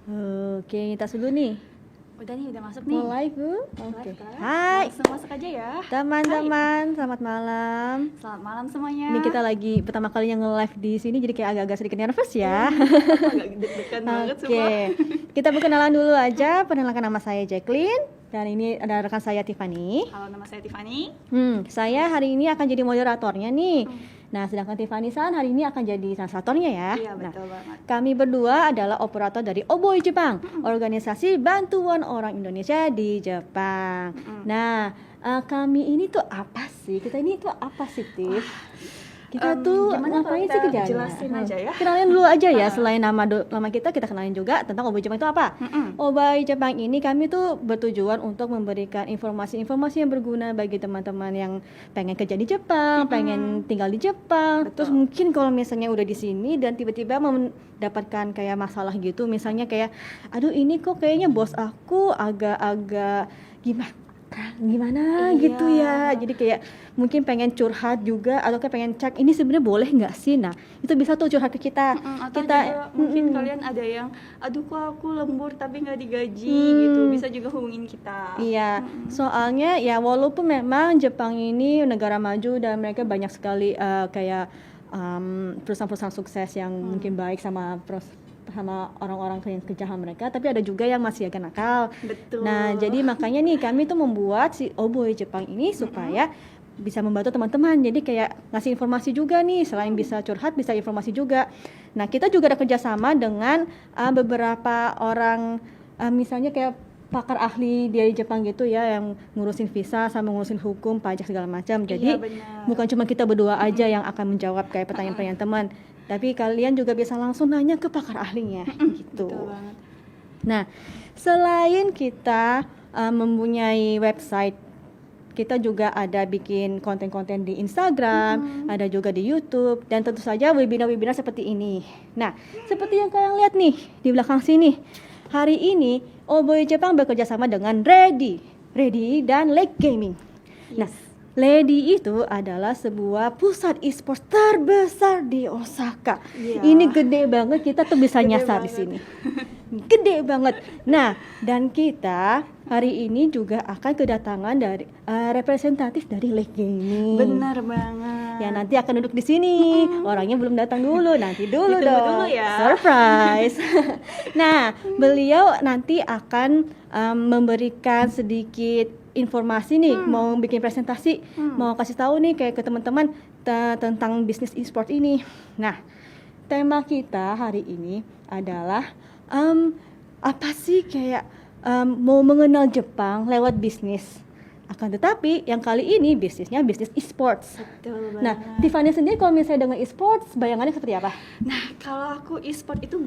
Oke, tas dulu nih. Udah nih, udah masuk nih. Mulai, Bu. Oke. Live, kan? Hai, Langsung masuk aja ya. teman-teman. Selamat malam. Selamat malam semuanya. Ini kita lagi pertama kalinya nge-live di sini, jadi kayak agak-agak sedikit nervous ya. Agak deg-degan banget Oke, semua. kita perkenalan dulu aja. Perkenalkan, nama saya Jacqueline. Dan ini ada rekan saya Tiffany. Halo, nama saya Tiffany. Saya hari ini akan jadi moderatornya nih. Nah, sedangkan Tiffany-san hari ini akan jadi translatornya ya. Iya, Nah, betul banget. kami berdua adalah operator dari Oboi Jepang, organisasi bantuan orang Indonesia di Jepang. Nah, kami ini tuh apa sih? Kita ini tuh apa sih, Tiff? Kita tuh gimana ngapain kalau sih kita kerjanya? jelasin aja ya? Kenalin dulu aja ya, selain nama kita kenalin juga tentang Oboi Jepang itu apa. Oboi Jepang ini kami tuh bertujuan untuk memberikan informasi-informasi yang berguna bagi teman-teman yang pengen kerja di Jepang, pengen tinggal di Jepang. Terus mungkin kalau misalnya udah di sini dan tiba-tiba mendapatkan kayak masalah gitu, misalnya kayak, aduh ini kok kayaknya bos aku agak-agak gimana Iya. gitu ya. Jadi kayak mungkin pengen curhat juga atau kayak pengen cek ini sebenarnya boleh nggak sih. Nah, itu bisa tuh curhat ke kita. Atau juga mungkin kalian ada yang, aduh kok aku lembur tapi nggak digaji gitu. Bisa juga hubungin kita. Iya, soalnya ya walaupun memang Jepang ini negara maju dan mereka banyak sekali kayak perusahaan-perusahaan sukses yang mungkin baik sama orang-orang yang kerjaan mereka, tapi ada juga yang masih agak nakal. Betul. Nah, jadi makanya nih kami tuh membuat si Oboi Jepang ini supaya bisa membantu teman-teman. Jadi kayak ngasih informasi juga nih, selain bisa curhat, bisa informasi juga. Nah, kita juga ada kerjasama dengan beberapa orang, misalnya kayak pakar ahli dari Jepang gitu ya, yang ngurusin visa sama ngurusin hukum, pajak segala macam. Jadi benar. bukan cuma kita berdua aja yang akan menjawab kayak pertanyaan-pertanyaan teman, tapi kalian juga bisa langsung nanya ke pakar ahlinya gitu. Betul banget. Nah, selain kita mempunyai website, kita juga ada bikin konten-konten di Instagram, ada juga di YouTube, dan tentu saja webinar-webinar seperti ini. Nah, seperti yang kalian lihat nih di belakang sini, hari ini Oboi Jepang bekerja sama dengan Ready dan Lake Gaming. Nah, Lady itu adalah sebuah pusat e-sport terbesar di Osaka. Iya. Ini gede banget, kita tuh bisa Gede nyasar di banget. sini. Gede banget. Nah, dan kita hari ini juga akan kedatangan dari representatif dari Lake Gaming. Benar banget. Ya, nanti akan duduk di sini. Orangnya belum datang dulu, nanti dulu Ditunggu dong. dulu ya. Surprise. Nah, beliau nanti akan memberikan sedikit informasi nih, mau bikin presentasi, mau kasih tahu nih kayak ke teman-teman tentang bisnis e-sport ini. Nah, tema kita hari ini adalah apa sih kayak mau mengenal Jepang lewat bisnis. Akan tetapi yang kali ini bisnisnya bisnis e-sports. Betul banget. Nah, Tiffany sendiri kalau misalnya dengan e-sports, bayangannya seperti apa? Nah, kalau aku e-sport itu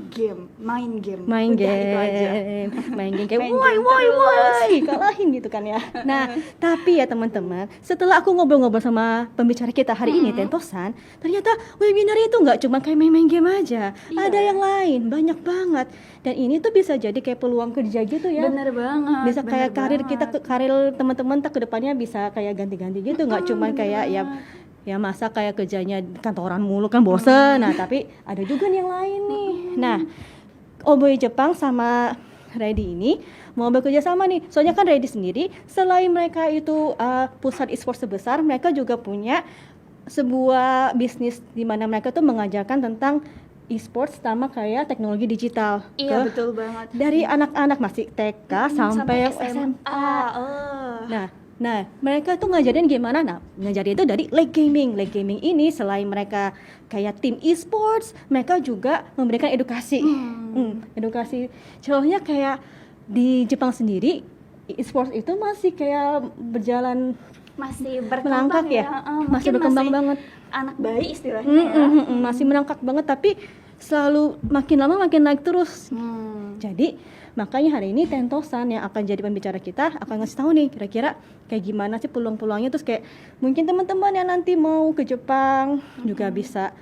main game. Main Udah, itu aja. game, main game kayak Main woi game woi terus. woi, kalahin gitu kan ya. Nah, tapi ya teman-teman, setelah aku ngobrol-ngobrol sama pembicara kita hari ini, Tentosan, ternyata webinar itu nggak cuma kayak main-main game aja, Iya. ada yang lain, banyak banget. Dan ini tuh bisa jadi kayak peluang kerja gitu ya. Bener banget. Bisa kayak bener karir teman-teman tak kedepannya bisa kayak ganti-ganti gitu, nggak cuma kayak ya masa kayak kerjanya kantoran mulu kan bosen. Nah, tapi ada juga nih yang lain nih. Nah, Oboi Jepang sama Ready ini mau bekerja sama nih. Soalnya kan Ready sendiri selain mereka itu pusat e-sport sebesar, mereka juga punya sebuah bisnis di mana mereka tuh mengajarkan tentang e-sport sama kayak teknologi digital. Iya, betul banget. Dari anak-anak masih TK sampai SMA. Nah, mereka tuh ngajarin gimana? Nah, ngajarin itu dari Lake Gaming. Lake Gaming ini selain mereka kayak tim e-sports, mereka juga memberikan edukasi. Edukasi. Contohnya kayak di Jepang sendiri, e-sports itu masih kayak berjalan Masih merangkak berkembang ya. Masih Mungkin berkembang banget. Anak bayi istilahnya ya. Masih merangkak banget, tapi selalu makin lama makin naik terus. Jadi makanya hari ini Tentosan yang akan jadi pembicara kita akan ngasih tahu nih kira-kira kayak gimana sih peluang-peluangnya, terus kayak mungkin teman-teman yang nanti mau ke Jepang juga bisa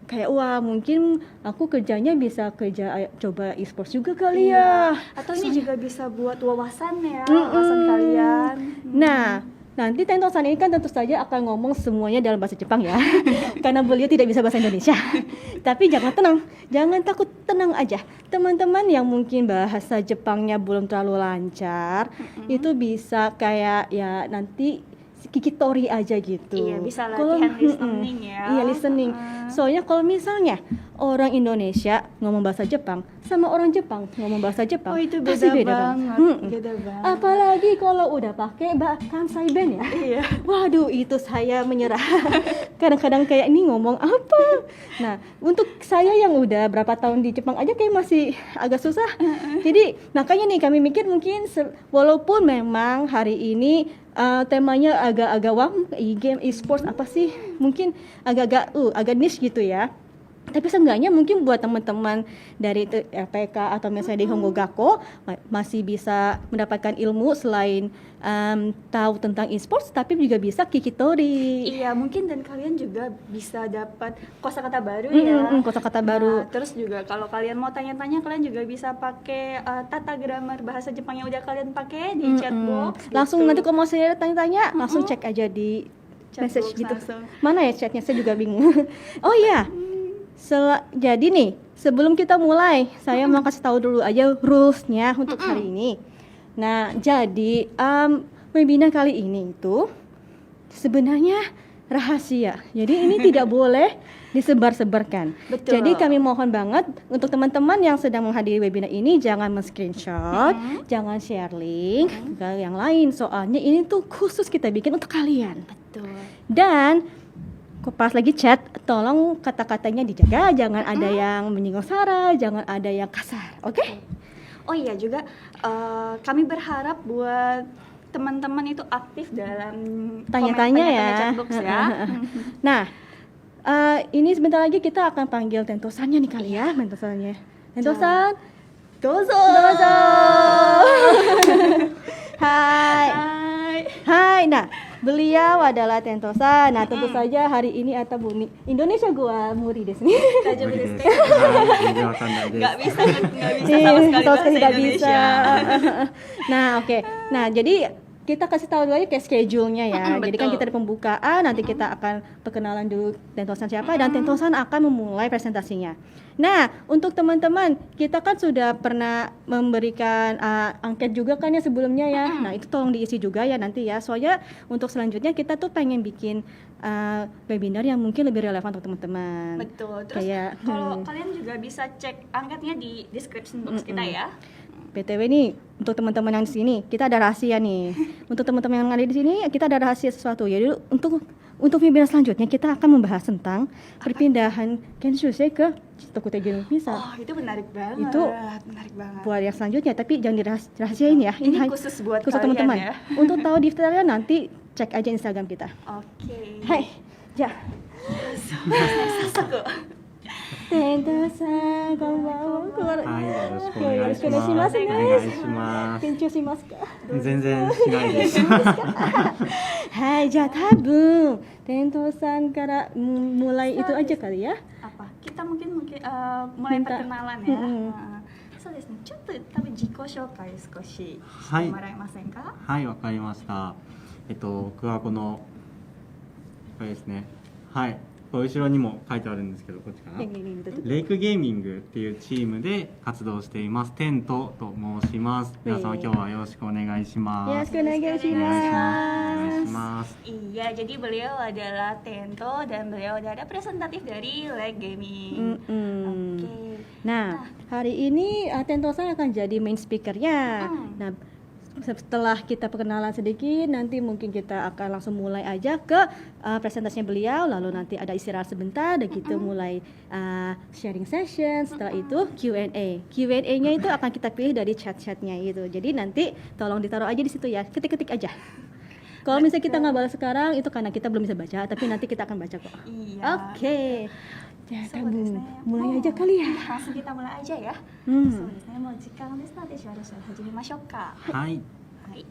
kayak wah mungkin aku kerjanya bisa coba e-sports juga kali ya. Atau ini juga bisa buat wawasan ya, wawasan kalian. Nah, nanti Tentosan ini kan tentu saja akan ngomong semuanya dalam bahasa Jepang ya, karena beliau tidak bisa bahasa Indonesia. Tapi jangan tenang, jangan takut, tenang aja. Teman-teman yang mungkin bahasa Jepangnya belum terlalu lancar, itu bisa kayak ya nanti kikitori aja gitu. Iya, bisa latihan listening ya. Iya, listening. Soalnya kalau misalnya orang Indonesia ngomong bahasa Jepang sama orang Jepang ngomong bahasa Jepang, Oh, itu pasti beda banget. banget. Beda banget. Apalagi kalau udah pakai Kansai Ben ya. Iya. Waduh, itu saya menyerah. Kadang-kadang kayak ini ngomong apa. Nah, untuk saya yang udah berapa tahun di Jepang aja kayak masih agak susah. Jadi makanya nih kami mikir mungkin walaupun memang hari ini temanya agak-agak e-game, e-sports apa sih? Mungkin agak niche gitu ya. Tapi seenggaknya mungkin buat teman-teman dari RPK atau misalnya di Hongo Gakko masih bisa mendapatkan ilmu selain tahu tentang e-sports, tapi juga bisa kikitori. Iya, mungkin dan kalian juga bisa dapat kosakata baru ya. Kosakata baru. Nah, terus juga kalau kalian mau tanya-tanya, kalian juga bisa pakai tata grammar bahasa Jepang yang udah kalian pakai di chatbox. Langsung gitu. nanti kalau mau saya tanya-tanya, langsung cek aja di message Chatbox gitu. langsung. Mana ya chatnya? Saya juga bingung. Oh iya. Jadi nih, sebelum kita mulai, saya mau kasih tahu dulu aja rules-nya untuk hari ini. Nah, jadi webinar kali ini itu sebenarnya rahasia. Jadi ini tidak boleh disebar-sebarkan. Betul. Jadi kami mohon banget untuk teman-teman yang sedang menghadiri webinar ini jangan men-screenshot, jangan share link ke yang lain. Soalnya ini tuh khusus kita bikin untuk kalian. Betul. Dan pas lagi chat, tolong kata-katanya dijaga, jangan ada yang menyinggung sara, jangan ada yang kasar, oke? Oh iya juga kami berharap buat teman-teman itu aktif dalam Tanya-tanya ya. chatbox ya. Nah, ini sebentar lagi kita akan panggil Tentosannya nih kali ya, Tentosannya. Tentosan, dozo. Hai. Hai. Nah, beliau adalah Tentosan. Nah, tentu saja hari ini Ata Bumi Indonesia gua muri desu nih. Saja beres. 全然わかんないです。 Nggak bisa sama sekali bahasa nggak Indonesia. bisa. Nah, oke. Nah, jadi kita kasih tahu dulu aja kayak schedule-nya ya. Jadi kan Betul. kita ada pembukaan, nanti kita akan perkenalan dulu Tentosan siapa dan Tentosan akan memulai presentasinya. Nah, untuk teman-teman, kita kan sudah pernah memberikan angket juga kan ya sebelumnya ya. Nah, itu tolong diisi juga ya nanti ya. Soalnya untuk selanjutnya kita tuh pengen bikin webinar yang mungkin lebih relevan untuk teman-teman. Betul. Terus Kayak, kalau kalian juga bisa cek angkatnya di description box kita ya. BTW nih, untuk teman-teman yang di sini, kita ada rahasia nih. Untuk teman-teman yang ada di sini, kita ada rahasia sesuatu. Jadi untuk webinar selanjutnya kita akan membahas tentang perpindahan Kenshusei ke Tokuteigi no Visa. Oh, itu menarik banget. Itu menarik banget. buat yang selanjutnya, tapi jangan dirahasiain ya. Ini hanya- khusus buat khusus kalian teman-teman. ya. Untuk tahu detailnya nanti cek aja Instagram kita. Oke. Hai, ja. Tentosan, konbanwa. はい、よろしくお願いします。よろしくお願いしますね。お願いします。 Kenshushimasu ka? 全然しないです。Hai, じゃあ多分店頭さんからmulai itu aja kali ya. Apa? Kita mungkin mulai Minta. perkenalan ya. Mm-mm. そうですね。ちょっと多分自己紹介少ししてはいもらえませんか？はい、わかりました。僕はこのこれですね。はい、これ後ろにも書いてあるんですけど、こっちかな。レイクゲーミングっていうチームで活動していますテントと申します。皆様今日はよろしくお願いします。 Yoroshiku onegaishimasu. お願いします。 Iya, jadi beliau adalah Tento dan beliau adalah representatif dari Leg Gaming. Oke. Nah, hari ini Tentosan akan jadi main speakernya. Nah, setelah kita perkenalan sedikit, nanti mungkin kita akan langsung mulai aja ke presentasinya beliau, lalu nanti ada istirahat sebentar, dan kita mulai sharing session. Setelah itu Q&A. Q&A-nya itu akan kita pilih dari chat-chatnya gitu. Jadi nanti tolong ditaruh aja di situ ya, ketik-ketik aja. Kalau misalnya kita nggak balas sekarang, itu karena kita belum bisa baca, tapi nanti kita akan baca kok. Iya. Oke. Ya, So kamu ですね。 mulai aja kali ya. Langsung kita mulai aja ya. うんそうですね。もう時間ですので、そろそろ始めましょうか。はい、 Hai.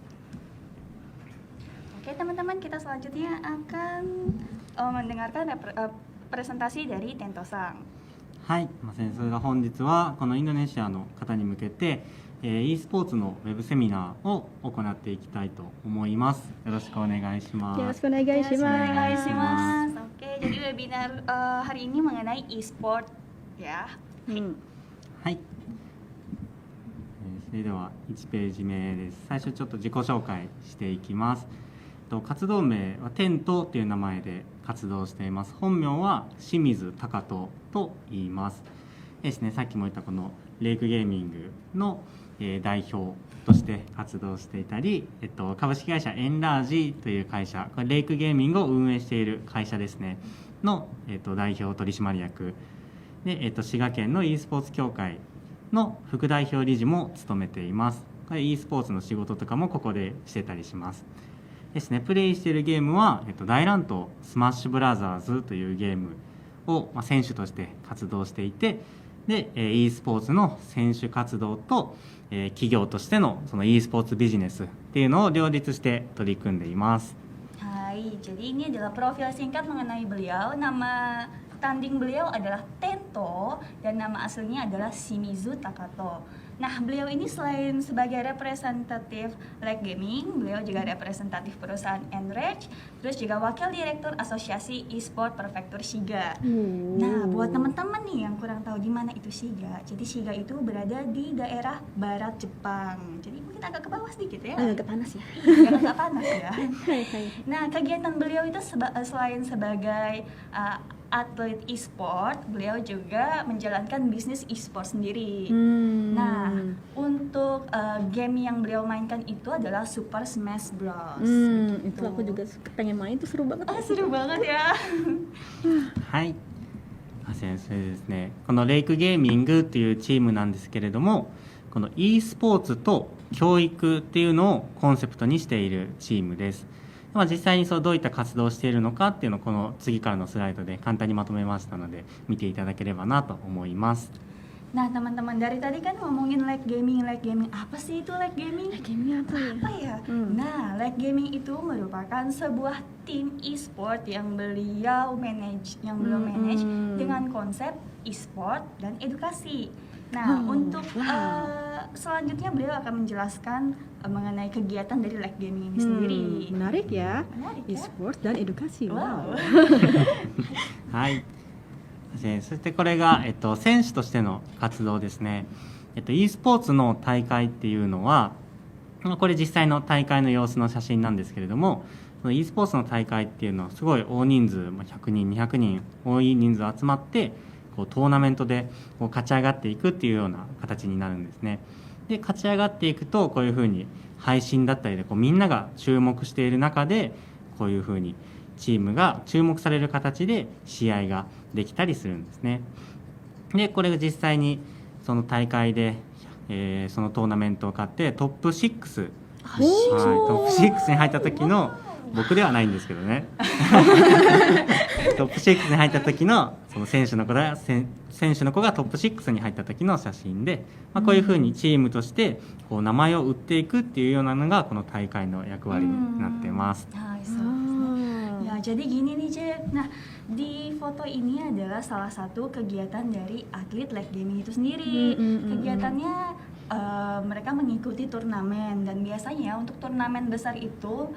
Oke teman-teman, kita selanjutnya akan mendengarkan presentasi dari Tento-san. はい、すいません。それでは本日はこのインドネシアの方に向けて、e スポーツのウェブセミナーを行っていきたいと思います。よろしくお願いします。よろしくお願いします。 Oke, jadi webinar hari ini mengenai e-sport ya. はい。それでは1ページ目です。最初ちょっと自己紹介していきます。活動名はテントという名前で活動しています。本名は清水貴人と言います。ですね、さっきも言ったこのレイクゲーミングの代表として活動していたり、株式会社エンラージという会社、これレイクゲーミングを運営している会社ですねの、代表取締役で、滋賀県の e スポーツ協会の副代表理事も務めています。これ e スポーツの仕事とかもここでしてたりしますですね。プレイしているゲームは、大乱闘スマッシュブラザーズというゲームを、選手として活動していて、で e スポーツの選手活動と、企業としてのその e スポーツビジネスっていうのを両立して取り組んでいます。Hai, jadi ini adalah profil singkat mengenai beliau. Nama tanding beliau adalah Tento dan nama aslinya adalah Shimizu Takato. Nah, beliau ini selain sebagai representatif Like Gaming, beliau juga representatif perusahaan Enrage, terus juga wakil direktur Asosiasi e-sport Prefektur Shiga. Nah, buat teman-teman nih yang kurang tahu di mana itu Shiga, jadi Shiga itu berada di daerah barat Jepang. Jadi mungkin agak ke bawah sedikit ya. Agak panas ya. Iya, agak panas ya. Nah, kegiatan beliau itu selain sebagai atlet e-sport, beliau juga menjalankan bisnis e-sport sendiri. Nah, untuk game yang beliau mainkan itu adalah Super Smash Bros. Itu aku juga pengen main, itu seru banget. Seru banget ya. はい。先生ですね。このレイクゲーミングっていうチームなんですけれども、この e スポーツと教育っていうのをコンセプトにしているチームです。実際にどういった活動をしているのかっていうのをこの次からのスライドで簡単にまとめましたので見ていただければなと思います。Nah, teman-teman, dari tadi kan ngomongin like gaming. Apa sih itu like gaming? Like gaming apa ya? Nah, like gaming itu merupakan sebuah tim e-sport yang beliau manage, dengan konsep e-sport dan edukasi. Nah, untuk selanjutnya beliau akan menjelaskan mengenai kegiatan dari like gaming ini sendiri. Menarik ya. Menarik ya. E-sport dan edukasi. Wow. はい。そしてこれが、選手としての活動ですね。e スポーツの大会っていうのは、これ実際の大会の様子の写真なんですけれども、その e スポーツの大会っていうのはすごい大人数、100人、200人、多い人数集まって、トーナメントで勝ち上がっていくっていうような形になるんですね。で勝ち上がっていくとこういうふうに配信だったりでみんなが注目している中でこういうふうにチームが注目される形で試合ができたりするんですね。でこれが実際にその大会で、そのトーナメントを勝ってトップ6、トップ6に入った時の僕ではないんですけどねトップ6に入った時のその選手の子がトップ6に入った時の写真で、こういうふうにチームとしてこう名前を売っていくっていうようなのがこの大会の役割になっています。Ya, jadi gini nih Jack. Nah, di foto ini adalah salah satu kegiatan dari atlet like gaming itu sendiri. Kegiatannya mereka mengikuti turnamen dan biasanya untuk turnamen besar itu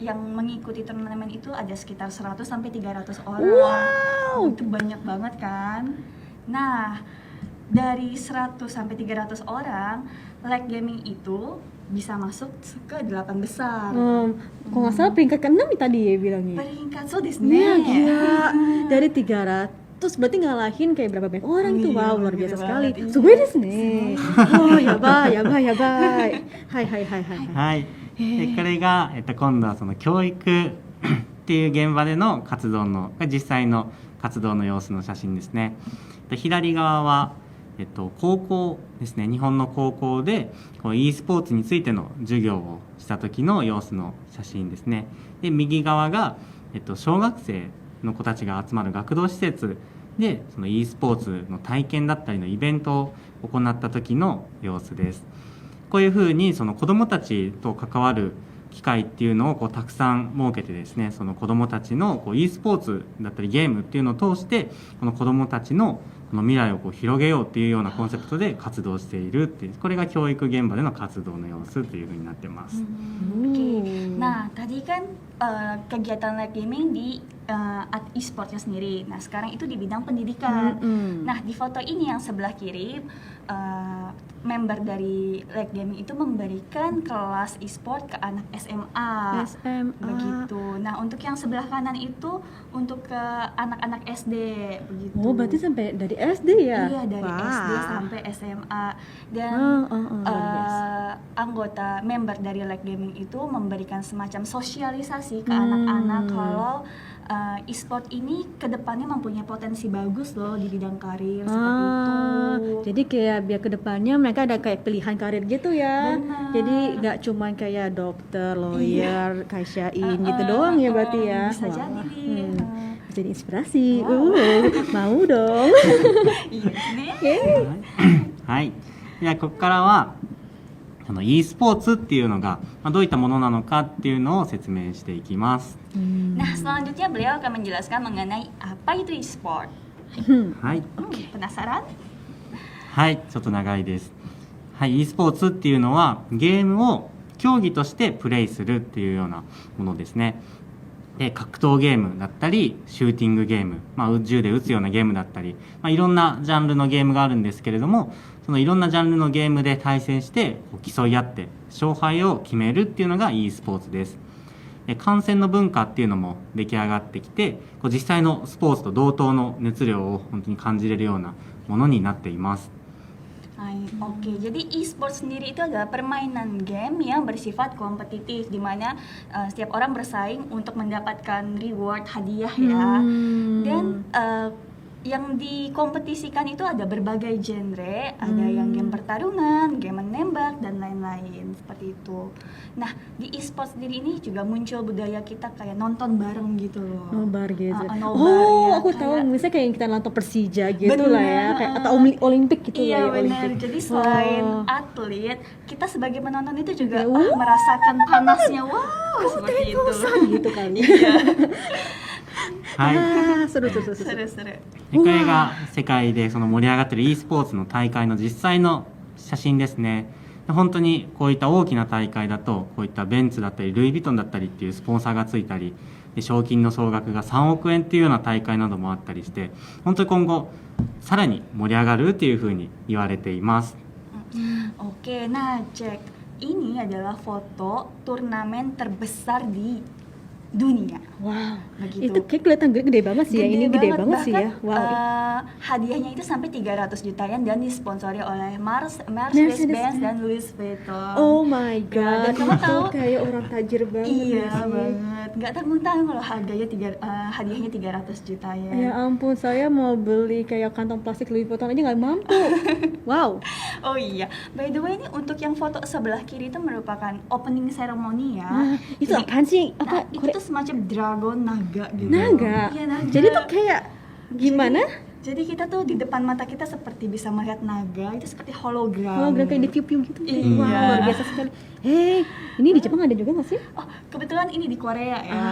yang mengikuti turnamen itu ada sekitar 100 sampai 300 orang. Wow, itu banyak banget kan. Nah, dari 100 sampai 300 orang, like gaming itu bisa masuk ke 8 besar. Kalau nggak salah peringkat ke-6 tadi ya bilangnya. Peringkat so desu ne. Iya, gila. Dari 300 berarti ngalahin kayak berapa banyak orang tuh. Wow, luar biasa sekali. Sugoi desu ne. Oh, yabai. Hai. でこれが、今度はその教育っていう現場での活動の実際の活動の様子の写真ですね。左側は、高校ですね。日本の高校でこう e スポーツについての授業をした時の様子の写真ですね。で右側が、小学生の子たちが集まる学童施設でその e スポーツの体験だったりのイベントを行った時の様子です。こういうふうにその子どもたちと関わる機会っていうのをたくさん設けてですね、その子どもたちのe スポーツだったりゲームっていうのを通してこの子どもたちのこの未来をこう広げようっていうようなコンセプトで活動しているっていう、これが教育現場での活動の様子というふうになってます。Oke. Nah, tadi kan kegiatan live gaming di e-sportnya sendiri. Nah, sekarang itu di bidang pendidikan. Nah, di foto ini yang sebelah kiri, member dari live gaming itu memberikan kelas e-sport ke anak SMA. Begitu. Nah, untuk yang sebelah kanan itu untuk ke anak-anak SD begitu. Oh, berarti sampai dari SD ya? Iya, dari SD sampai SMA. Dan anggota member dari live gaming itu memberikan semacam sosialisasi ke anak-anak kalau e-sport ini kedepannya mempunyai potensi bagus loh di bidang karir seperti itu. Jadi kayak biar kedepannya mereka ada kayak pilihan karir gitu ya. Benar. Jadi nggak cuma kayak dokter, lawyer, kayak Syain gitu doang ya berarti ya. Bisa jadi. Jadi inspirasi. Mau dong. Iya nih. はい。ではここからはe スポーツっていうのがどういったものなのかっていうのを説明していきます。Nah, selanjutnya beliau akan menjelaskan mengenai apa itu e-sport. はい。 Penasaran? はい、ちょっと長いです。はい、e スポーツっていうのはゲームを競技としてプレイするっていうようなものですね。で、格闘ゲームだったり、シューティングゲーム、銃で撃つようなゲームだったり、いろんなジャンルのゲームがあるんですけれども、そのいろんなジャンルのゲームで対戦して競い合って勝敗を決めるっていうのが e スポーツです。観戦の文化っていうのも出来上がってきて、実際のスポーツと同等の熱量を本当に感じれるようなものになっています。Oke, jadi e-sport sendiri itu adalah permainan game yang bersifat kompetitif, di mana setiap orang bersaing untuk mendapatkan reward hadiah ya. Dan yang dikompetisikan itu ada berbagai genre, ada yang game pertarungan, game menembak, dan lain-lain seperti itu. Nah, di e-sport sendiri ini juga muncul budaya kita kayak nonton bareng gitu loh. Nobar gitu. Nobar, ya, aku tahu misalnya kayak kita nonton Persija gitu lah ya, kayak atau Olimpik gitu iya, lah ya. Benar. Jadi selain atlet, kita sebagai penonton itu juga merasakan panasnya. Seperti itu. Gitu kan. はい。seru. これが世界でその盛り上がってる e スポーツの大会の実際の写真ですね。本当にこういった大きな大会だとこういったベンツだったりルイ・ヴィトンだったりっていうスポンサーがついたり、賞金の総額が3億円っていうような大会などもあったりして、本当に今後さらに盛り上がるっていうふうに言われています。 Oke, nah cek, ini adalah foto turnamen terbesar di dunia. Wow, begitu. Itu kayak kelihatan gede banget sih ya. Ini gede banget sih ya. Wow. Hadiahnya itu sampai 300 juta yen dan disponsori oleh Mercedes-Benz dan Louis Vuitton. Oh my god. Dan kamu tahu kayak orang tajir banget. Iya banget. Nggak tanggung-tanggung kalau hadiahnya 300 juta ya. Ya ampun, saya mau beli kayak kantong plastik Louis Vuitton aja nggak mampu. Wow. Oh iya, by the way ini untuk yang foto sebelah kiri itu merupakan opening ceremony ya. Itu apaan sih? Apa? Itu tuh semacam dragon naga gitu. Naga? Iya, naga. Jadi tuh kayak gimana? Jadi kita tuh di depan mata kita seperti bisa melihat naga, itu seperti hologram. Hologram kayak di view-view gitu. Iya. Wow, luar biasa sekali. Ini di Jepang ada juga nggak sih? Oh, kebetulan ini di Korea ya.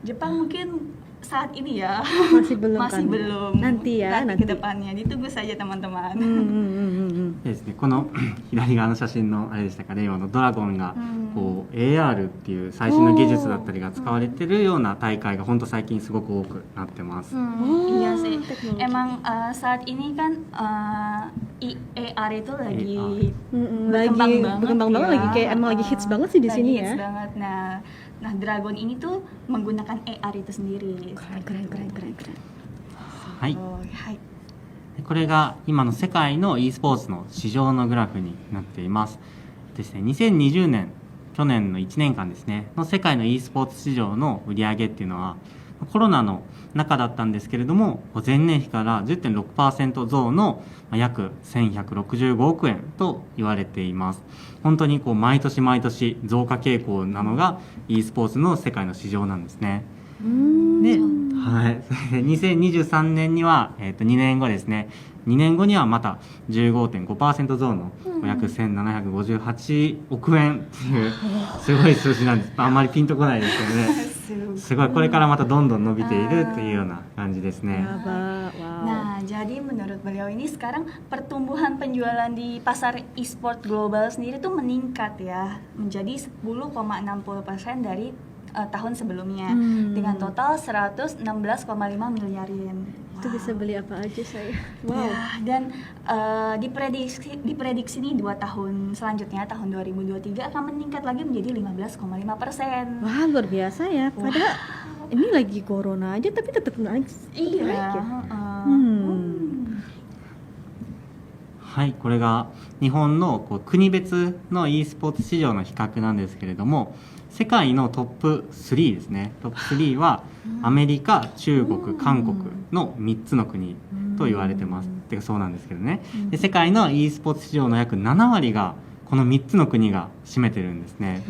Jepang mungkin saat ini ya masih belum masih kan? belum. Nanti ya, nanti ke depannya ditunggu saja teman-teman. ですね、この左側の写真のあれでしたか、令和のドラゴンがこう AR っていう最新の技術だったりが使われてるような大会が本当最近すごく多くなってます。 Iya sih. Emang saat ini kan AR itu lagi berkembang banget, lagi kayak emang lagi hits banget sih di sini ya. Hits banget. Nah, Dragon ini tuh menggunakan AR itu sendiri. Keren. はい。 はい。これが今の世界の e スポーツの市場のグラフになっていますですね。2020年去年の1年間ですねの世界の e スポーツ市場の売り上げっていうのはコロナの中だったんですけれども、前年比から 10.6% 増の約1165億円と言われています。本当にこう毎年毎年増加傾向なのが e スポーツの世界の市場なんですね。で、はい、2023年には、2年後ですね。2年後にはまた 15.5% 増の約1758億円っていうすごい数字なんです。あんまりピンとこないですよね。すごいこれからまたどんどん伸びているっていうような感じですね。 Yaba, wow. Nah, jadi menurut beliau ini sekarang pertumbuhan penjualan di pasar e-sport global sendiri tuh meningkat ya, menjadi 10,60% dari tahun sebelumnya dengan total 116,5 miliar yen. Itu bisa beli apa aja saya. Wow. Ya, dan diprediksi nih 2 tahun selanjutnya tahun 2023 akan meningkat lagi menjadi 15,5%. Wah, luar biasa ya. Padahal ini lagi corona aja tapi tetap naik. Iya. Naik ya? はい、これが日本のこう国別の e スポーツ市場の比較なんですけれども、世界のトップ3ですね。トップ3はアメリカ、中国、韓国の3つの国と言われてます。てかそうなんですけどね。で世界の e スポーツ市場の約7割がこの3つの国が占めてるんですね。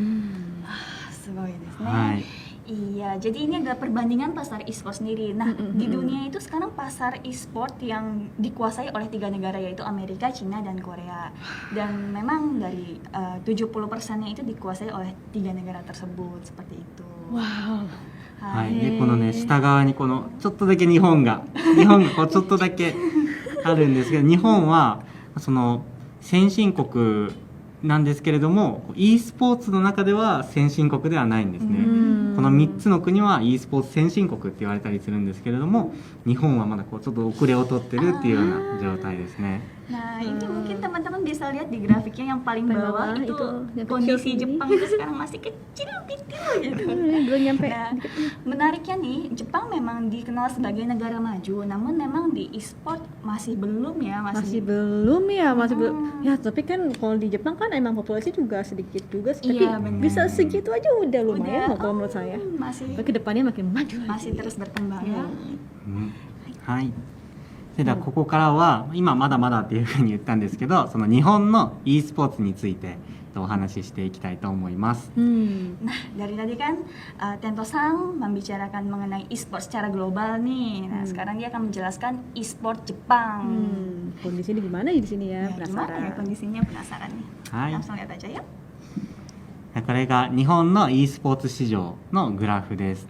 すごいですね。はい。 Iya, jadi ini adalah perbandingan pasar e-sport sendiri. Nah, di dunia itu sekarang pasar e-sport yang dikuasai oleh 3 negara yaitu Amerika, Cina, dan Korea. Dan memang dari 70%-nya itu dikuasai oleh 3 negara tersebut, seperti itu. Wow. はい、でこのね下側にこのちょっとだけ日本がこうちょっとだけあるんですけど、日本はその先進国なんですけれども e スポーツの中では先進国ではないんですね。この3つの国は e スポーツ先進国って言われたりするんですけれども、日本はまだこうちょっと遅れを取ってるっていうような状態ですね。 Nah, ini mungkin teman-teman bisa lihat di grafiknya yang paling bawah itu yang kondisi kecil Jepang itu sekarang masih kecil pitil gitu. Belum nyampe. Nah, menariknya nih, Jepang memang dikenal sebagai negara maju, namun memang di e-sport masih belum ya, Masih belum ya, masih belum. Ya, tapi kan kalau di Jepang kan emang populasi juga sedikit juga sih. Tapi Iya, benar. bisa segitu aja udah lumayan loh kalau menurut saya. masih Tapi kedepannya makin maju masih lagi. terus berkembang ya. はい。それではここからは今まだまだっていうふうに言ったんですけど、その日本の e スポーツについてお話ししていきたいと思います。 Nah, dari tadi kan Tento-san membicarakan mengenai e-sport secara global nih. Nah, sekarang dia akan menjelaskan e-sport Jepang. Kondisinya gimana ya di sini ya? Ya, gimana ya Penasaran. kondisinya, penasaran nih. はい。 Langsung lihat aja ya. これが日本の e スポーツ市場のグラフです。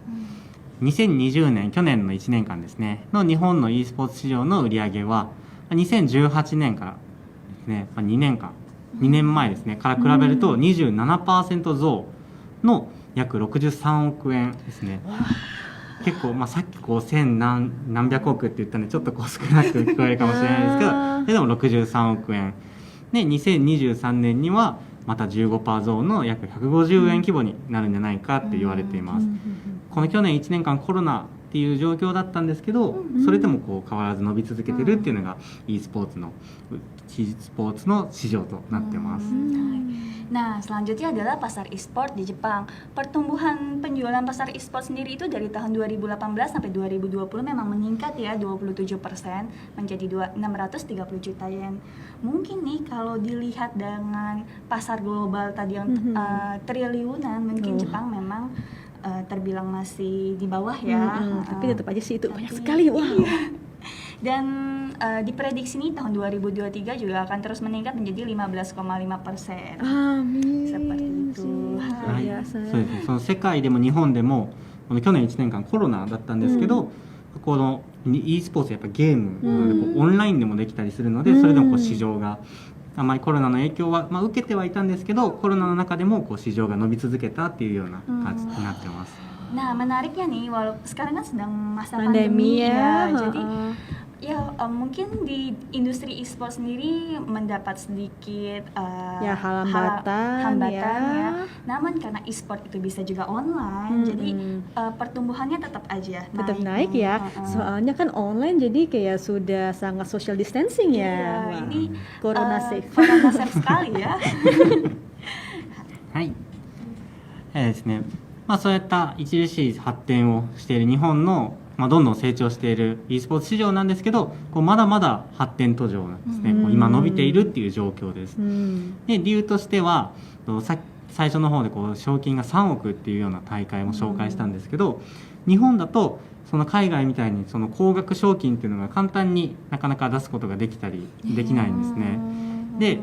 2020年、去年の1年間ですね、の日本の e スポーツ市場の売り上げは、2018年からですね、2年間、2年前ですね、から比べると 27% 増の約63億円ですね。結構、さっきこう千何百億って言ったんで、ちょっとこう少なく聞こえるかもしれないですけど、それでも63億円。で、2023年には、また 15% 増の約150円規模になるんじゃないかって言われています。この去年1年間コロナっていう状況だったんですけど、それでもこう変わらず伸び続けてるっていうのが e スポーツの市場となってます。 Nah, selanjutnya adalah pasar e-sport di Jepang. Pertumbuhan penjualan pasar e-sport sendiri itu dari tahun 2018 sampai 2020 memang meningkat ya 27% menjadi 630 juta yen. Mungkin nih kalau dilihat dengan pasar global tadi yang triliunan, mungkin Jepang memang terbilang masih di bawah ya. Tapi tetap aja sih itu banyak sekali. Wow. Dan diprediksi nih tahun 2023 juga akan terus meningkat menjadi 15,5%. Amin. Seperti itu. はい、やそうですね。その世界でも日本でもこの去年1年間コロナだったんですけど、この e スポーツやっぱゲームなのでこうオンラインでもできたりするので、それでもこう市場があまりコロナの影響は、受けてはいたんですけど、コロナの中でもこう市場が伸び続けたっていうような感じになってます。 Nah, menariknya nih, walaupun sekarang kan sedang masa Pandemi pandemi ya, jadi ya mungkin di industri e-sport sendiri mendapat sedikit ya hambatan ya. Namun karena e-sport itu bisa juga online, jadi pertumbuhannya tetap aja tetap naik ya. Soalnya kan online jadi kayak sudah sangat social distancing ya. Iya, Wah. ini Corona safe. Corona safe sekali ya. はい。ですね。そういった著しい発展をしている日本の、どんどん成長している e スポーツ市場なんですけど、こうまだまだ発展途上なんですね。こう今伸びているっていう状況です。で、理由としては、最初の方でこう賞金が3億っていうような大会も紹介したんですけど、日本だとその海外みたいにその高額賞金っていうのが簡単になかなか出すことができたりできないんですね。で、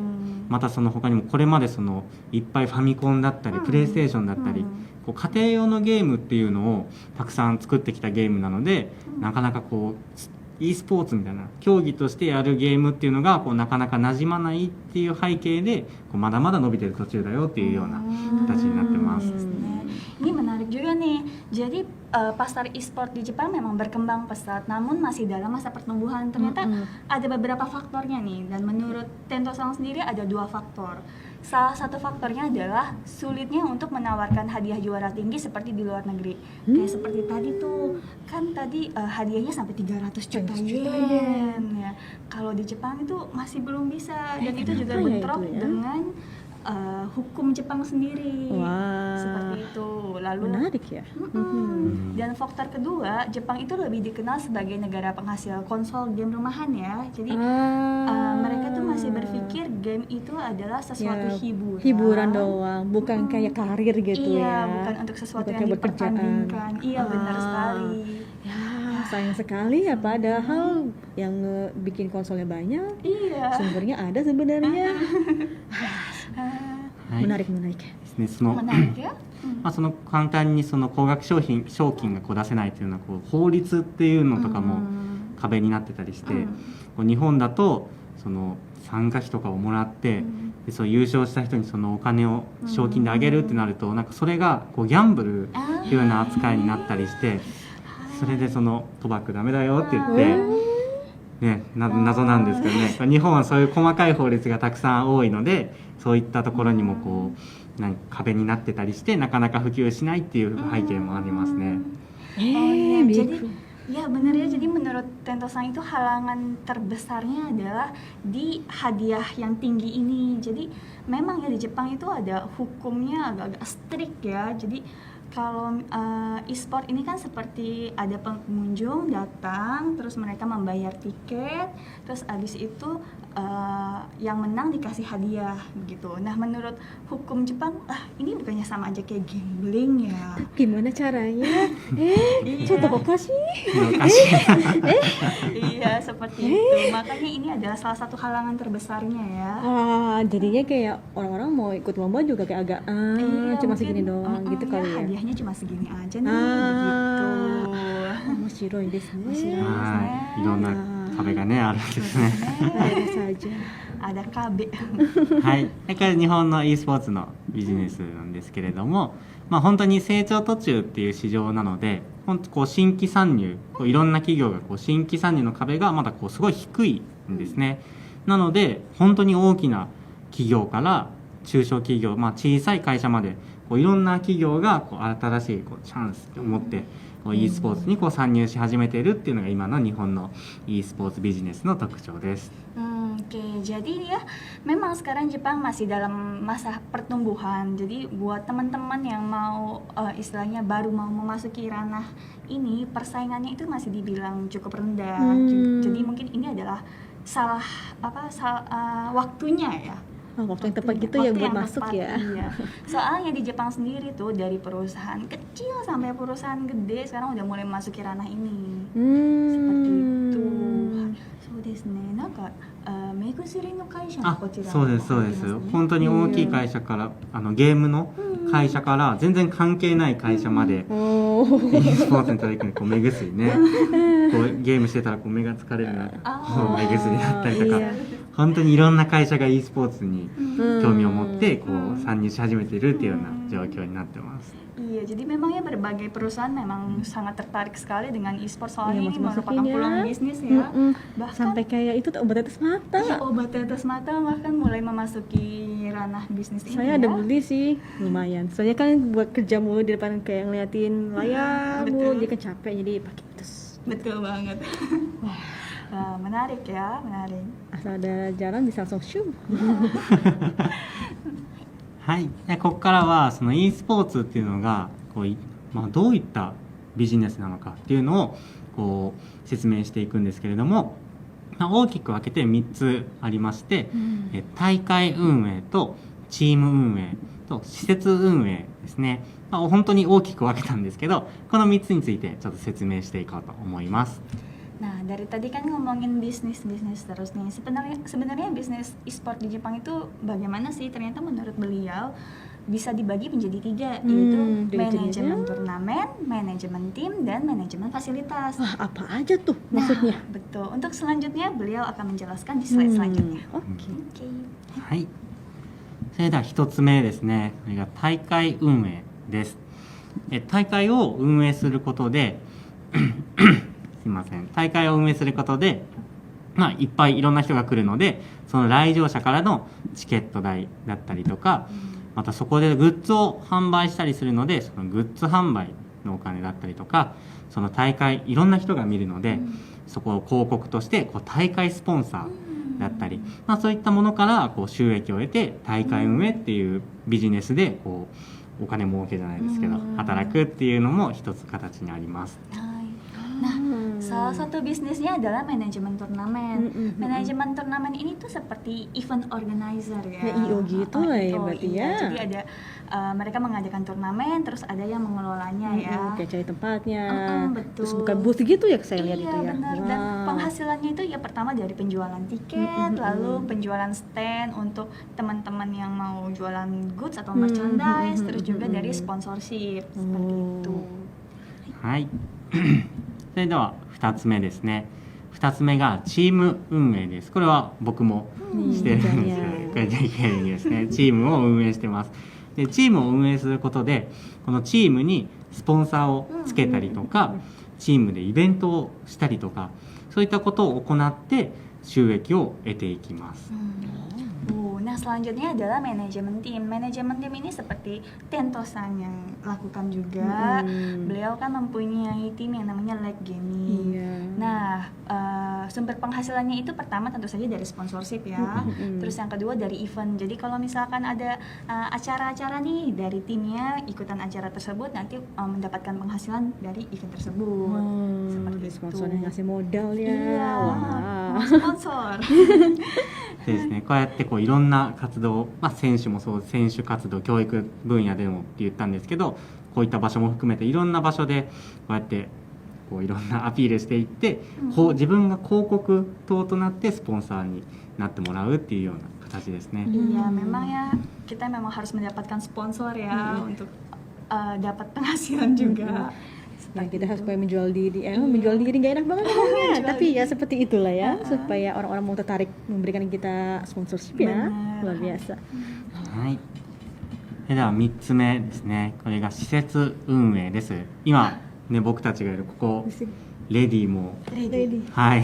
またその他にもこれまでそのいっぱいファミコンだったり、プレイステーションだったり、こう家庭用のゲームっていうのをたくさん作ってきたゲームなので、なかなかこうe スポーツみたいな競技としてやるゲームっていうのがこうなかなか馴染まないっていう背景でこうまだまだ伸びてる途中だよっていうような形になってます。Ini menarik juga nih. Jadi pasar e-sport di Jepang memang berkembang pesat, namun masih dalam masa pertumbuhan. Ternyata ada beberapa faktornya nih. Dan menurut Tento-san sendiri ada 2 faktor. Salah satu faktornya adalah sulitnya untuk menawarkan hadiah juara tinggi seperti di luar negeri. Kayak seperti tadi tuh, kan tadi hadiahnya sampai 300 juta yen. Ya. Kalau di Jepang itu masih belum bisa, dan itu juga bentrok dengan hukum Jepang sendiri. Seperti itu. Lalu menarik ya. Dan faktor kedua, Jepang itu lebih dikenal sebagai negara penghasil konsol game rumahan ya. Jadi mereka tuh masih berpikir game itu adalah sesuatu hiburan doang, bukan kayak karir gitu iya, ya. bukan untuk sesuatu bukan yang dipertandingkan. Iya, benar sekali. Ya, sayang sekali ya, padahal yang bikin konsolnya banyak. Iya. Sumbernya ada sebenarnya. はい、 menarik ですね。その menarik ya. まあその簡単にその高額賞金がこう出せないというのはこう法律っていうのとかも壁になってたりして、こう日本だとその参加費とかをもらって、でそう優勝した人にそのお金を賞金であげるってなると、なんかそれがこうギャンブルっていうような扱いになったりして、それでその賭博ダメだよって言って。ね、謎なんですけどね、日本はそういう細かい法律がたくさん多いので、そういったところにもこうなんか壁になってたりして、なかなか普及しないっていう背景もありますね。Jadi ya benar ya, jadi menurut Tento-san itu halangan terbesarnya adalah di hadiah yang tinggi ini. Jadi memang ya di Jepang itu ada hukumnya agak-agak strict ya. Jadi kalau e-sport ini kan seperti ada pengunjung datang, terus mereka membayar tiket, terus abis itu yang menang dikasih hadiah begitu. Nah, menurut hukum Jepang, ini bukannya sama aja kayak gambling ya? Gimana caranya? Contoh kok kasih? Iya, seperti itu. Makanya ini adalah salah satu halangan terbesarnya ya. Jadinya kayak orang-orang mau ikut lomba juga kayak agak cuma segini doang gitu kali ya. Hadiahnya cuma segini aja nih, begitu. 面白いですね。いろんな壁がねあるんですね。ada KB。はい。それから日本の e スポーツのビジネスなんですけれども、まあ本当に成長途中っていう市場なので、本当こう新規参入、いろんな企業がこう新規参入の壁がまだこうすごい低いんですね。なので本当に大きな企業から中小企業、まあ小さい会社までこういろんな企業がこう新しいこうチャンスを持って。e スポーツにこう参入し始めているっていうのが今の日本の e スポーツビジネスの特徴です。Oke, jadi ya memang sekarang Jepang masih dalam masa pertumbuhan. Jadi buat teman-teman yang mau istilahnya baru mau memasuki ranah ini, persaingannya itu masih dibilang cukup rendah. Jadi mungkin ini adalah waktunya ya. Waktu yang tepat gitu ya buat masuk tepat, ya. Iya. Soalnya di Jepang sendiri tuh dari perusahaan kecil sampai perusahaan gede sekarang udah mulai memasuki ranah ini. Seperti itu. そうですね。なんか目薬の会社のこちら。そうですそうです。本当に大きい会社からゲームの会社から全然関係ない会社まで e スポーツに取り組むこう目薬ね。こうゲームしてたらこう目が疲れるな目薬だったりとか。本当にいろんな会社が e スポーツに興味を持ってこう参入し始めているっていうような状況になってます。Iya, jadi memang ya berbagai perusahaan memang sangat tertarik sekali dengan e-sport soalnya ini merupakan peluang bisnis ya. Bahkan sampai kayak itu obat tetes mata. Iya, obat tetes mata bahkan mulai memasuki ranah bisnis ini. Saya ada beli sih, lumayan. Soalnya kan buat kerja mulu di depan kayak ngeliatin layar mulu, jadi kan capek jadi pakai terus. Betul banget. Menarik ya, menarik. Asal ada jalan bisa langsung shoo. はい。ここからはその e スポーツっていうのがこう、どういったビジネスなのかっていうのをこう説明していくんですけれども、大きく分けて3つありまして、大会運営とチーム運営と施設運営ですね。本当に大きく分けたんですけど、この3つについてちょっと説明していこうと思います。Nah, dari tadi kan ngomongin bisnis terus nih. Sebenarnya bisnis e-sport di Jepang itu bagaimana sih? Ternyata menurut beliau bisa dibagi menjadi 3, yaitu manajemen turnamen, manajemen tim, dan manajemen fasilitas. Wah, apa aja tuh maksudnya? Betul. Untuk selanjutnya beliau akan menjelaskan di slide selanjutnya. Oke.はい。それでは1つ目ですね。これが大会運営です。大会を運営することで、すいません。大会を運営することで、いっぱいいろんな人が来るので、その来場者からのチケット代だったりとか、またそこでグッズを販売したりするので、そのグッズ販売のお金だったりとか、その大会いろんな人が見るので、そこを広告として大会スポンサーだったり、そういったものから収益を得て、大会運営っていうビジネスでお金儲けじゃないですけど、働くっていうのも一つ形にあります。Nah, salah satu bisnisnya adalah manajemen turnamen. Manajemen turnamen ini tuh seperti event organizer ya. IO gitu lah ya berarti ya. Jadi ada mereka mengadakan turnamen, terus ada yang mengelolanya ya. Kayak cari tempatnya. Betul. Terus buka booth gitu ya saya lihat itu ya. Benar. Dan penghasilannya itu ya pertama dari penjualan tiket, lalu penjualan stand untuk teman-teman yang mau jualan goods atau merchandise, terus juga dari sponsorship seperti itu. はい。それでは2つ目ですね。2つ目がチーム運営です。これは僕もしてるんですけど、これJKですね。チームを運営してます。で、チームを運営することで、このチームにスポンサーをつけたりとか、チームでイベントをしたりとか、そういったことを行って収益を得ていきます。Nah, selanjutnya adalah manajemen tim. Manajemen tim ini seperti Tentosan yang lakukan juga. Beliau kan mempunyai tim yang namanya Leg Gaming. Nah, sumber penghasilannya itu pertama tentu saja dari sponsorship ya. Terus yang kedua dari event. Jadi kalau misalkan ada acara-acara nih dari timnya ikutan acara tersebut, nanti mendapatkan penghasilan dari event tersebut. Seperti itu. Sponsornya ngasih modal ya. Iya, sponsor. ですね、こうやっていろんな活動、選手もそう、選手活動、教育分野でもって言ったんですけど、こういった場所も含めていろんな場所でこうやっていろんなアピールしていって、自分が広告塔となってスポンサーになってもらうっていうような形ですね。Iya, memang ya kita memang harus mendapatkan sponsor ya untuk dapat penghasilan juga. Yang kita harus supaya menjual diri, menjual diri nggak enak banget ngomongnya, tapi ya seperti itulah ya, supaya orang-orang mau tertarik memberikan kita sponsorship ya, luar biasa. はい。それでは3つ目ですね。これが施設運営です。今ね、僕たちがいるここレディもはい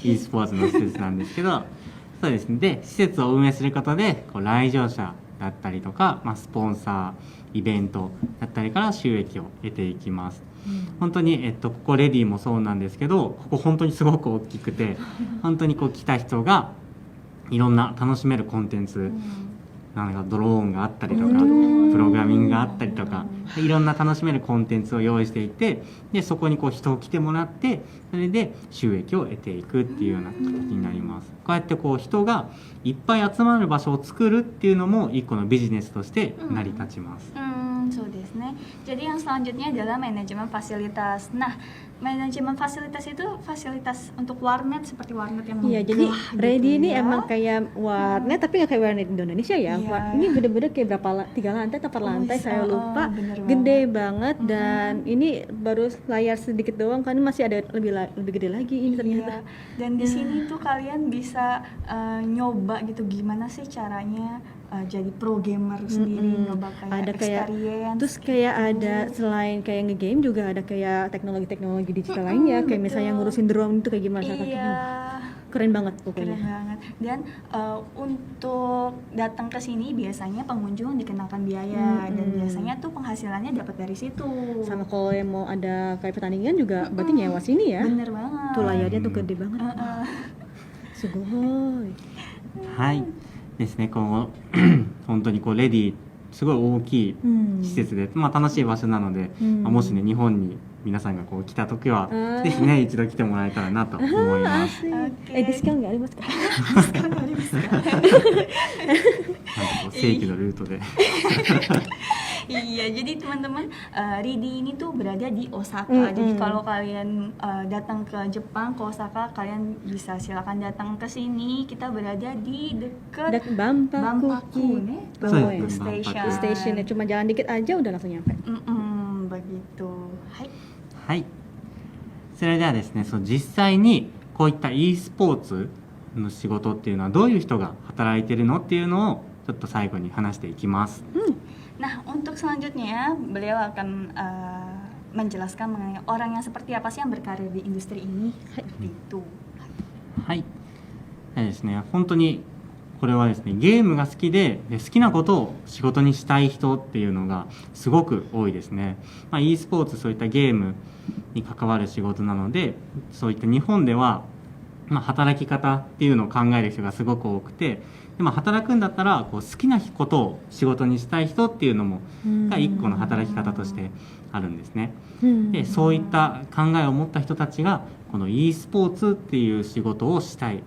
e スポーツの施設なんですけど、そうですね。で、施設を運営することで来場者だったりとか、スポンサー、イベントだったりから収益を得ていきます。本当に、ここレディもそうなんですけど、ここ本当にすごく大きくて、本当に来た人がいろんな楽しめるコンテンツ、なんかドローンがあったりとか、プログラミングがあったりとか、いろんな楽しめるコンテンツを用意していて、でそこに人を来てもらって、それで収益を得ていくっていうような形になります。こうやって人がいっぱい集まる場所を作るっていうのも一個のビジネスとして成り立ちます。そうですね。Jadi yang selanjutnya adalah manajemen fasilitas. Nah, manajemen fasilitas itu fasilitas untuk warnet seperti warnet yang Iya, jadi Ready ini emang kayak warnet tapi nggak kayak warnet Indonesia ya. Ini bener-bener kayak berapa 3 lantai atau 4 lantai saya lupa. Gede banget dan ini baru layar sedikit doang kan, masih ada lebih gede lagi ini ternyata. Dan di sini tuh kalian bisa nyoba gitu gimana sih caranya jadi pro gamer sendiri, nyoba kayak experience. Terus kayak ada selain kayak nge-game juga ada kayak teknologi digital lainnya, kayak misalnya ngurusin drone itu kayak gimana keren banget pokoknya. Keren banget. Dan untuk datang ke sini biasanya pengunjung dikenakan biaya dan biasanya tuh penghasilannya dapat dari situ. Sama kalau yang mau ada kayak pertandingan juga berarti nyewa sini ya. Bener banget. Tuh layarnya tuh gede banget. Sugoi. はい。ですね、本当にレディすごい大きい施設で、楽しい場所なので、もしね日本に皆さんが来た時はぜひね一度来てもらえたらなと思います。ディスカウントありますか？ディスカウントありますか？こう正規のルートで Iya, jadi teman-teman, Ridi ini tuh berada di Osaka. Jadi kalau kalian datang ke Jepang, ke Osaka, kalian bisa silakan datang ke sini. Kita berada di dekat Banpaku nih, Banpaku Station. Stationnya cuma jalan dikit aja udah langsung nyampe. Begitu. Hai. はい、それではですね、その実際にこういった e スポーツの仕事っていうのはどういう人が働いてるのっていうのをちょっと最後に話していきます。 Nah, untuk selanjutnya beliau akan menjelaskan mengenai orang yang seperti apa sih yang berkarir di industri ini. Itu. はい。ですね、本当にこれはですね、ゲームが好きで好きなことを仕事にしたい人っていうのがすごく多いですね。e スポーツ、そういったゲームに関わる仕事なので、そういった日本では働き方っていうのを考える人がすごく多くて、で働くんだったらこう好きなことを仕事にしたい人っていうのもが一個の働き方としてあるんですね。でそういった考えを持った人たちがこの e スポーツっていう仕事をしたいっ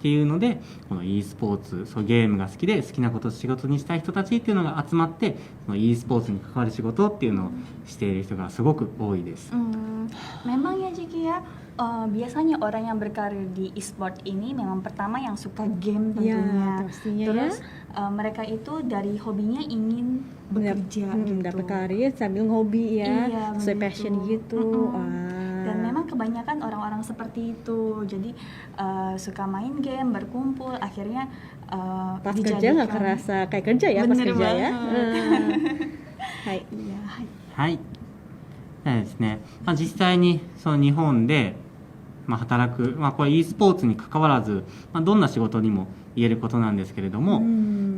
ていうので、この e スポーツ、そうゲームが好きで好きなことを仕事にしたい人たちっていうのが集まって、この e スポーツに関わる仕事っていうのをしている人がすごく多いです。Memang ya Jiki ya, biasanya orang yang berkarir di e-sport ini memang pertama yang suka game tentunya. Terus mereka itu dari hobinya ingin bekerja gitu. Dapat karir sambil hobi ya, Iya, sesuai begitu. passion gitu. Dan memang kebanyakan orang-orang seperti itu. Jadi suka main game, berkumpul, akhirnya pas kerja nggak kerasa kayak kerja ya, pas Bener kerja ya. Hai. Iya, hai. はいですね、実際にその日本で、働く、これ e スポーツに関わらず、どんな仕事にも言えることなんですけれども、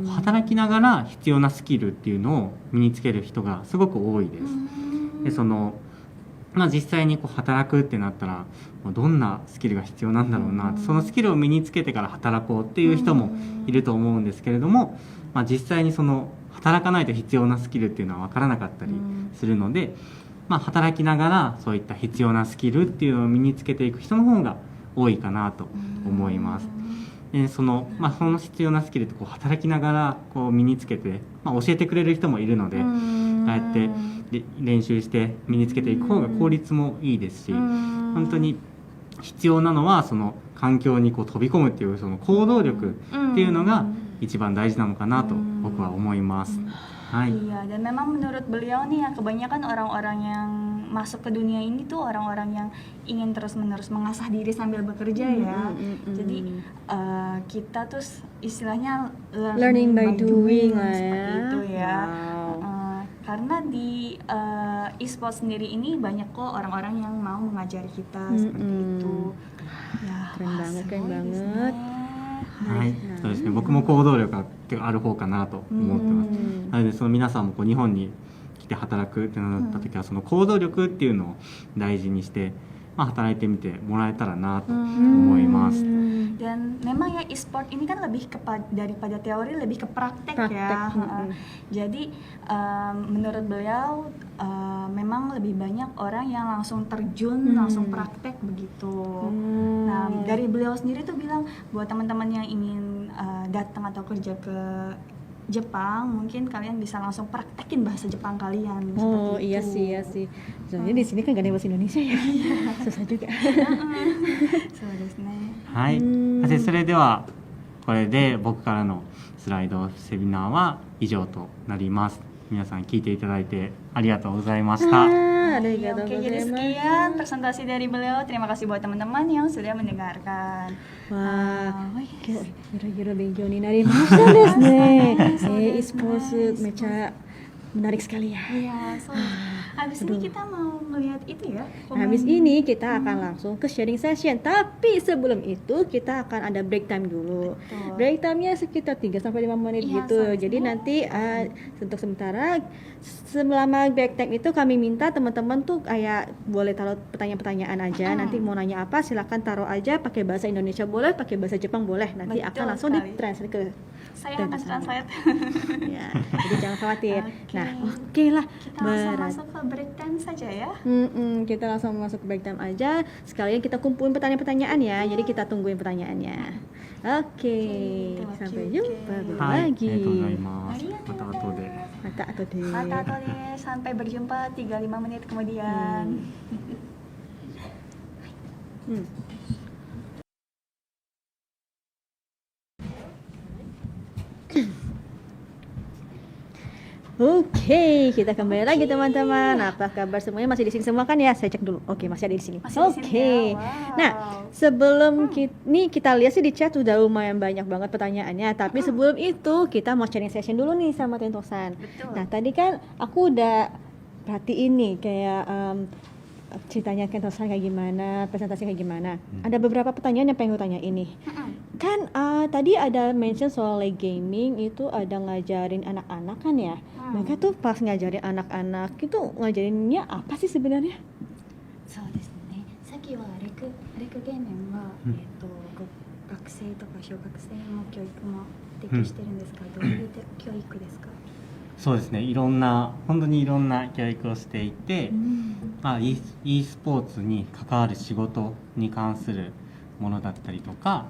働きながら必要なスキルっていうのを身につける人がすごく多いです。でその実際にこう働くってなったらどんなスキルが必要なんだろうな、そのスキルを身につけてから働こうっていう人もいると思うんですけれども、実際にその働かないと必要なスキルっていうのは分からなかったりするので、働きながらそういった必要なスキルっていうのを身につけていく人の方が多いかなと思います。でその必要なスキルってこう働きながらこう身につけて、教えてくれる人もいるので、ああやって練習して身につけていく方が効率もいいですし、本当に必要なのはその環境にこう飛び込むっていうその行動力っていうのが一番大事なのかなと僕は思います。Iya, dan memang menurut beliau nih ya, kebanyakan orang-orang yang masuk ke dunia ini tuh orang-orang yang ingin terus-menerus mengasah diri sambil bekerja ya. Jadi kita tuh istilahnya learning by doing seperti itu ya. Wow. Karena di e-sport sendiri ini banyak kok orang-orang yang mau mengajari kita seperti itu. Ya, keren banget. そうですね、僕も行動力がある方かなと思ってます。なのでその皆さんもこう日本に来て働くってなった時はその行動力っていうのを大事にして、働いてみてもらえたらなと思います。Dan memang ya e-sport ini kan lebih daripada teori, lebih ke praktek ya. Jadi menurut beliau memang lebih banyak orang yang langsung terjun, langsung praktek begitu. Nah dari beliau sendiri tuh bilang buat teman-teman yang ingin datang atau kerja ke Jepang, mungkin kalian bisa langsung praktekin bahasa Jepang kalian. Oh iya sih. Soalnya di sini kan gak ada bahasa Indonesia ya. Susah juga. そうですね。はい。それではこれで僕からのスライドセミナーは以上となります。皆さん聞いていただいてありがとうございました。Oke, jadi sekian presentasi dari beliau. Terima kasih buat teman-teman yang sudah mendengarkan. Wah, kira-kira benjo ni narimashita desu ne. E-sports mecha menarik sekali ya. Iya, habis ini kita mau melihat itu ya. Habis ini kita akan langsung ke sharing session. Tapi sebelum itu kita akan ada break time dulu. Betul. Break time-nya sekitar 3-5 menit Iya, gitu. Jadi nanti untuk sementara selama break time itu kami minta teman-teman tuh kayak boleh taruh pertanyaan-pertanyaan aja. Nanti mau nanya apa silakan taruh aja, pakai bahasa Indonesia boleh, pakai bahasa Jepang boleh. Nanti Betul akan langsung sekali. ditranslate ke saya akan translate. ya, jadi jangan khawatir. Oke. Nah, oke lah. Kita langsung masuk ke ke break time saja ya. Kita langsung masuk ke break time aja. Sekalian kita kumpulin pertanyaan-pertanyaan ya. Jadi kita tungguin pertanyaannya. Oke, sampai jumpa はい、あ lagi. りがとうございます。また後で。 Mata atau deh. Mata deh, sampai berjumpa 35 menit kemudian. Oke, kita kembali lagi teman-teman. Apa kabar semuanya? Masih di sini semua kan ya? Saya cek dulu. Oke, masih ada di sini. Masih di sini Oke. ya, wow. Nah, sebelum kita lihat sih di chat udah lumayan banyak banget pertanyaannya. Tapi sebelum itu kita mau sharing session dulu nih sama Tentosan. Betul. Nah, tadi kan aku udah perhatiin nih kayak ceritanya Tentosan kayak gimana, presentasi kayak gimana. Ada beberapa pertanyaan yang pengen gue tanya ini. Kan tadi ada mention soal like gaming itu ada ngajarin anak-anak kan ya. Mereka tuh pas ngajarin anak-anak itu ngajarinnya apa sih sebenarnya? そうですね。さっきはレクゲーメンは、学生とか小学生の教育も提供してるんですが、どういう教育ですか？そうですね、本当にいろんな教育をしていて、e スポーツに関わる仕事に関するものだったりとか、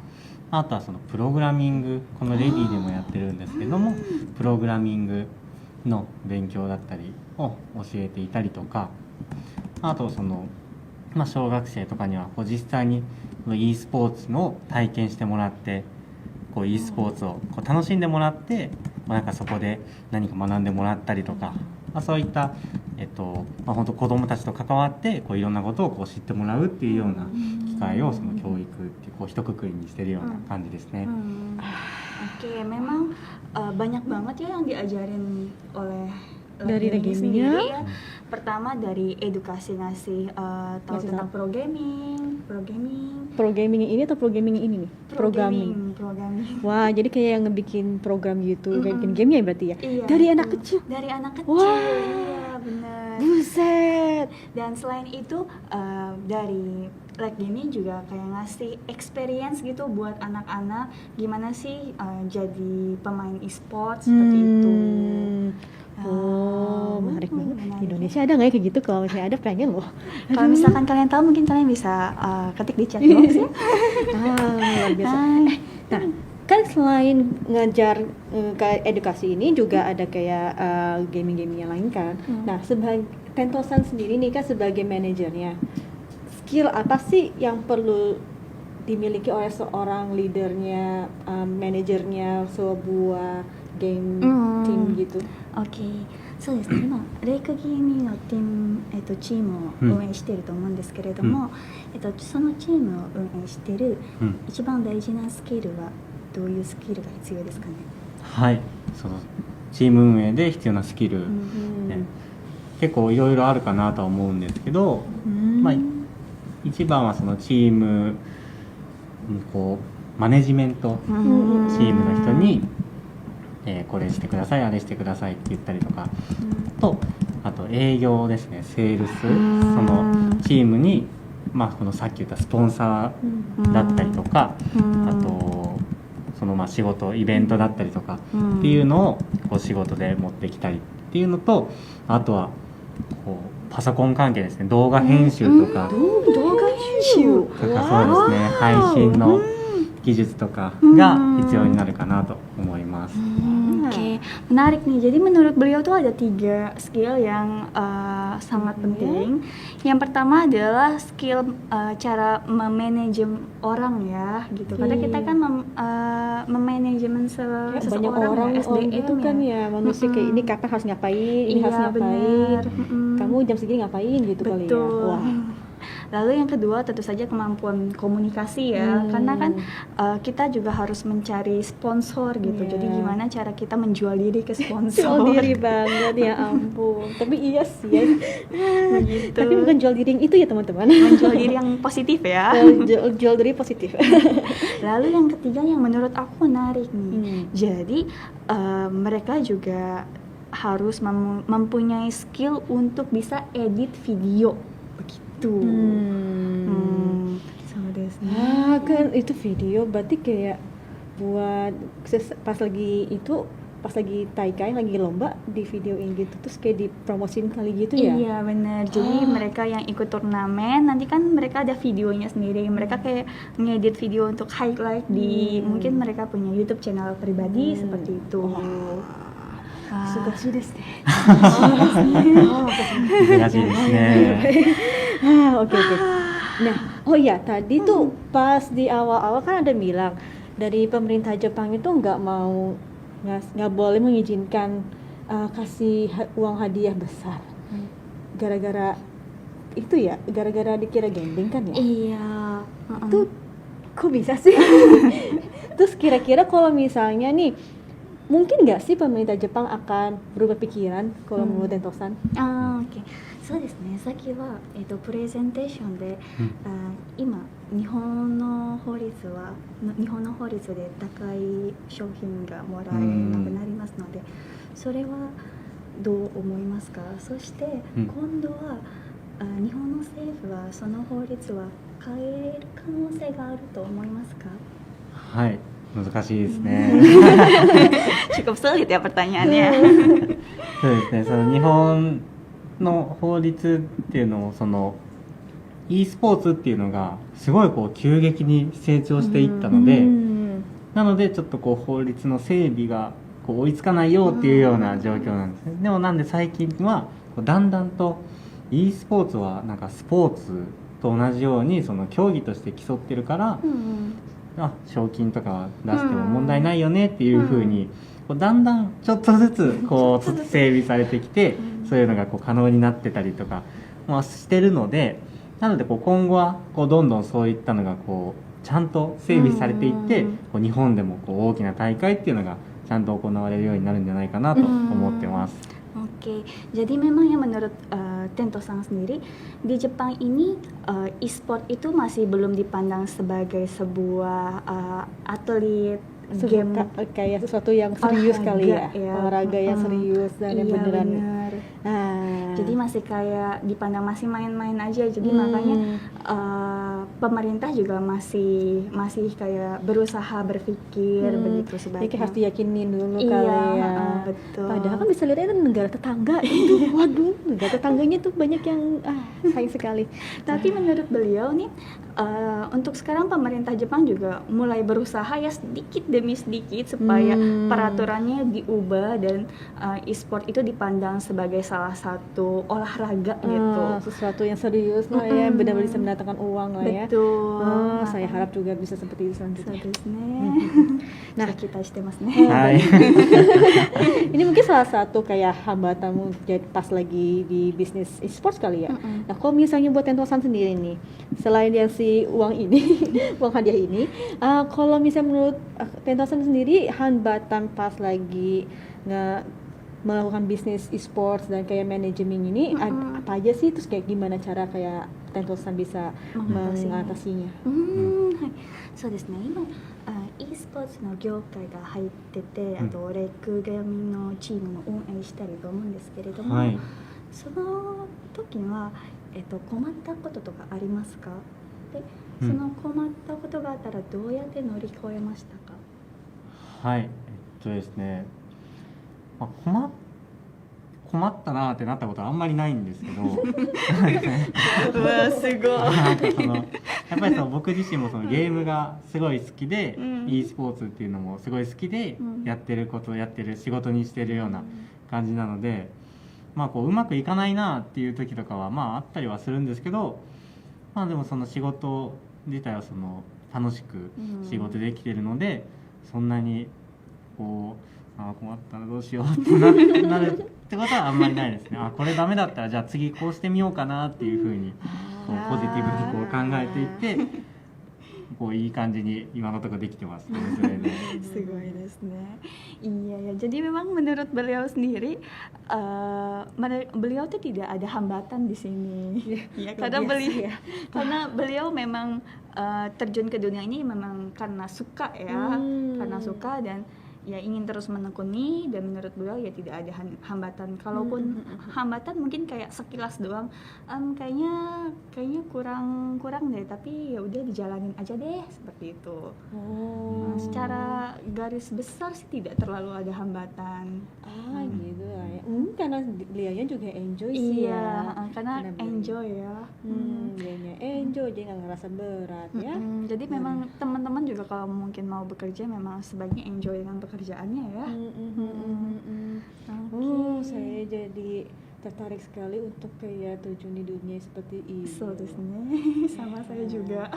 あとはそのプログラミング、このレディでもやってるんですけども、プログラミングの勉強だったりを教えていたりとか、あとその、小学生とかには実際に e スポーツの体験してもらって、e スポーツを楽しんでもらって、なんかそこで何か学んでもらったりとか、そういった、本当子どもたちと関わっていろんなことを知ってもらうっていうような機会をその教育って一括りにしてるような感じですね。Oke, memang banyak banget ya yang diajarin oleh Dari Gaming gamingnya? sendiri ya. Pertama dari edukasi ngasih tahu Ngasih tentang tahu. pro gaming, Pro gaming ini atau pro gaming ini nih? Programming. Programming. Wah, jadi kayak yang ngebikin program gitu, kayak bikin game ya berarti ya? Iya, Dari betul. anak kecil? Dari anak kecil, Wah. iya benar. Buset! Dan selain itu dari Like Gaming juga kayak ngasih experience gitu buat anak-anak gimana sih jadi pemain e-sport seperti itu. Oh, menarik banget. Di menarik. Indonesia ada nggak ya kayak gitu? Kalau misalnya ada pengen loh. Kalau misalkan kalian tahu mungkin kalian bisa ketik di chat box ya. Luar biasa. Hai. Nah, kan selain ngajar kayak edukasi ini juga ada kayak gaming-gaming yang lain kan. Nah, sebagai Tentosan sendiri nih kan sebagai manajernya, skill apa sih yang perlu dimiliki oleh seorang leadernya, manajernya sebuah game team gitu? そうですね、今レイクゲーミングのチームを運営していると思うんですけれども、そのチームを運営している一番大事なスキルはどういうスキルが必要ですかね？はい、そのチーム運営で必要なスキル、結構いろいろあるかなとは思うんですけど、一番はそのチームマネジメント、チームの人に、これしてください、あれしてくださいって言ったりとか、あと営業ですね、セールス、そのチームに、このさっき言ったスポンサーだったりとか、あとその仕事、イベントだったりとかっていうのを仕事で持ってきたりっていうのと、あとはパソコン関係ですね、動画編集とか、動画編集そうですね、配信の技術とかが必要になるかなと思います。Oke, menarik nih. Jadi menurut beliau tuh ada 3 skill yang sangat penting. Yang pertama adalah skill cara memanage orang ya, gitu. Karena kita kan memanajemen Banyak seseorang orang ya, SDM itu kan ya manusia kayak ini kapan harus ngapain, ini harus ngapain, kamu jam segini ngapain gitu kali ya. Wah. Lalu yang kedua tentu saja kemampuan komunikasi ya, karena kan kita juga harus mencari sponsor gitu. Jadi gimana cara kita menjual diri ke sponsor? Jual diri banget ya ampun. Tapi iya sih ya. Gitu. Tapi bukan jual diri yang itu ya teman-teman. Menjual diri yang positif ya. Jual diri positif. Lalu yang ketiga yang menurut aku menarik nih. Jadi mereka juga harus mempunyai skill untuk bisa edit video begitu. Kan itu video berarti kayak buat pas lagi itu pas lagi taikai, lagi lomba di videoin gitu, terus kayak dipromosin kali gitu ya? Iya benar. Jadi mereka yang ikut turnamen nanti kan mereka ada videonya sendiri. Mereka kayak ngedit video untuk highlight di mungkin mereka punya YouTube channel pribadi seperti itu. Suka sih deh. 難しいですね。 Oke. Nah, oh ya tadi tuh pas di awal-awal kan ada bilang dari pemerintah Jepang itu nggak boleh mengizinkan kasih uang hadiah besar. Gara-gara itu ya, gara-gara dikira gambling kan ya? Iya. Tuh kok bisa sih? Terus kira-kira kalau misalnya nih, mungkin nggak sih pemerintah Jepang akan berubah pikiran kalau menurut Tento-san? オッケー。そうですね。さっきはプレゼンテーションで、今日本の法律で高い商品がもらえなくなりますので、それはどう思いますか？そして今度は、日本の政府はその法律は変える可能性があると思いますか？はい、難しいですね。 Cukup sulit ya pertanyaannya. そうですね、その日本の法律っていうのをその e スポーツっていうのがすごいこう急激に成長していったので、なのでちょっとこう法律の整備がこう追いつかないよっていうような状況なんですね。でもなんで最近はこうだんだんと e スポーツはなんかスポーツと同じようにその競技として競ってるから、賞金とか出しても問題ないよねっていう風にこうだんだんちょっとずつこう整備されてきて、そういうのがこう可能になってたりとかしてるので、なのでこう今後はこうどんどんそういったのがこうちゃんと整備されていって、こう日本でもこう大きな大会っていうのがちゃんと行われるようになるんじゃないかなと思ってます。 Oke, jadi memang yang menurut Tento-san sendiri di Jepang ini e-sport itu masih belum dipandang sebagai sebuah atlet game kayak sesuatu yang serius kali ya, olahraga yang serius dan yang iya, beneran. Bener. Jadi masih kayak dipandang masih main-main aja, jadi makanya pemerintah juga masih kayak berusaha berpikir begitu sebaiknya. Jadi harus diyakinin dulu iya, kali ya. Betul. Padahal kan bisa lihat itu negara tetangga itu, waduh, negara tetangganya tuh banyak yang sayang sekali. Tapi menurut beliau nih, untuk sekarang pemerintah Jepang juga mulai berusaha ya sedikit demi sedikit supaya peraturannya diubah dan e-sport itu dipandang sebagai salah satu olahraga gitu. Sesuatu yang serius lah ya, benar-benar bisa mendatangkan uang lah ya. Betul. Saya harap juga bisa seperti itu selanjutnya. Nah, kita shitemasu ne. Ini mungkin salah satu kayak hambatanmu pas lagi di bisnis e-sports kali ya. Nah, kalau misalnya buat Tento-san sendiri nih, selain yang si uang ini, uang hadiah ini, kalau misalnya menurut Tento-san sendiri hambatan pas lagi melakukan bisnis e-sports dan kayak manajemen ini apa aja sih, terus kayak gimana cara kayak Tento-san bisa mengatasinya? そうですね。今e スポーツの業界が入ってて、あとレックゲーミングのチームの運営したりと思うんですけれども、その時には困ったこととかありますか？で、その困ったことがあったらどうやって乗り越えましたか？はい、ですね。困ったなってなったことはあんまりないんですけど、うわすごい。なんかそのやっぱりその僕自身もそのゲームがすごい好きで、e スポーツっていうのもすごい好きでやってる仕事にしてるような感じなので、まあこううまくいかないなっていう時とかはまああったりはするんですけど、まあでもその仕事自体はその楽しく仕事できてるので、そんなにこう困ったらどうしようってなるってことはあんまりないですね。これダメだったらじゃあ次こうしてみようかなっていうふうにこうポジティブにこう考えていってこういい感じに今のところできてますね。それで Sugoi desu ne. Iya ya, jadi memang menurut beliau sendiri beliau tuh tidak ada hambatan di sini. Ya, karena beliau memang terjun ke dunia ini memang karena suka ya, karena suka dan ya ingin terus menekuni, dan menurut beliau ya tidak ada hambatan. Kalaupun hambatan mungkin kayak sekilas doang, kayaknya kurang deh, tapi ya udah dijalanin aja deh, seperti itu. Secara garis besar sih tidak terlalu ada hambatan. Gitu lah ya. Karena beliaunya juga enjoy sih ya. Karena enjoy ya. Beliaunya enjoy, jadi nggak ngerasa berat ya. Jadi memang teman-teman juga kalau mungkin mau bekerja memang sebaiknya enjoy dengan pekerjaannya ya. Saya jadi tertarik sekali untuk kayak terjun di dunia seperti ini. Sama saya juga.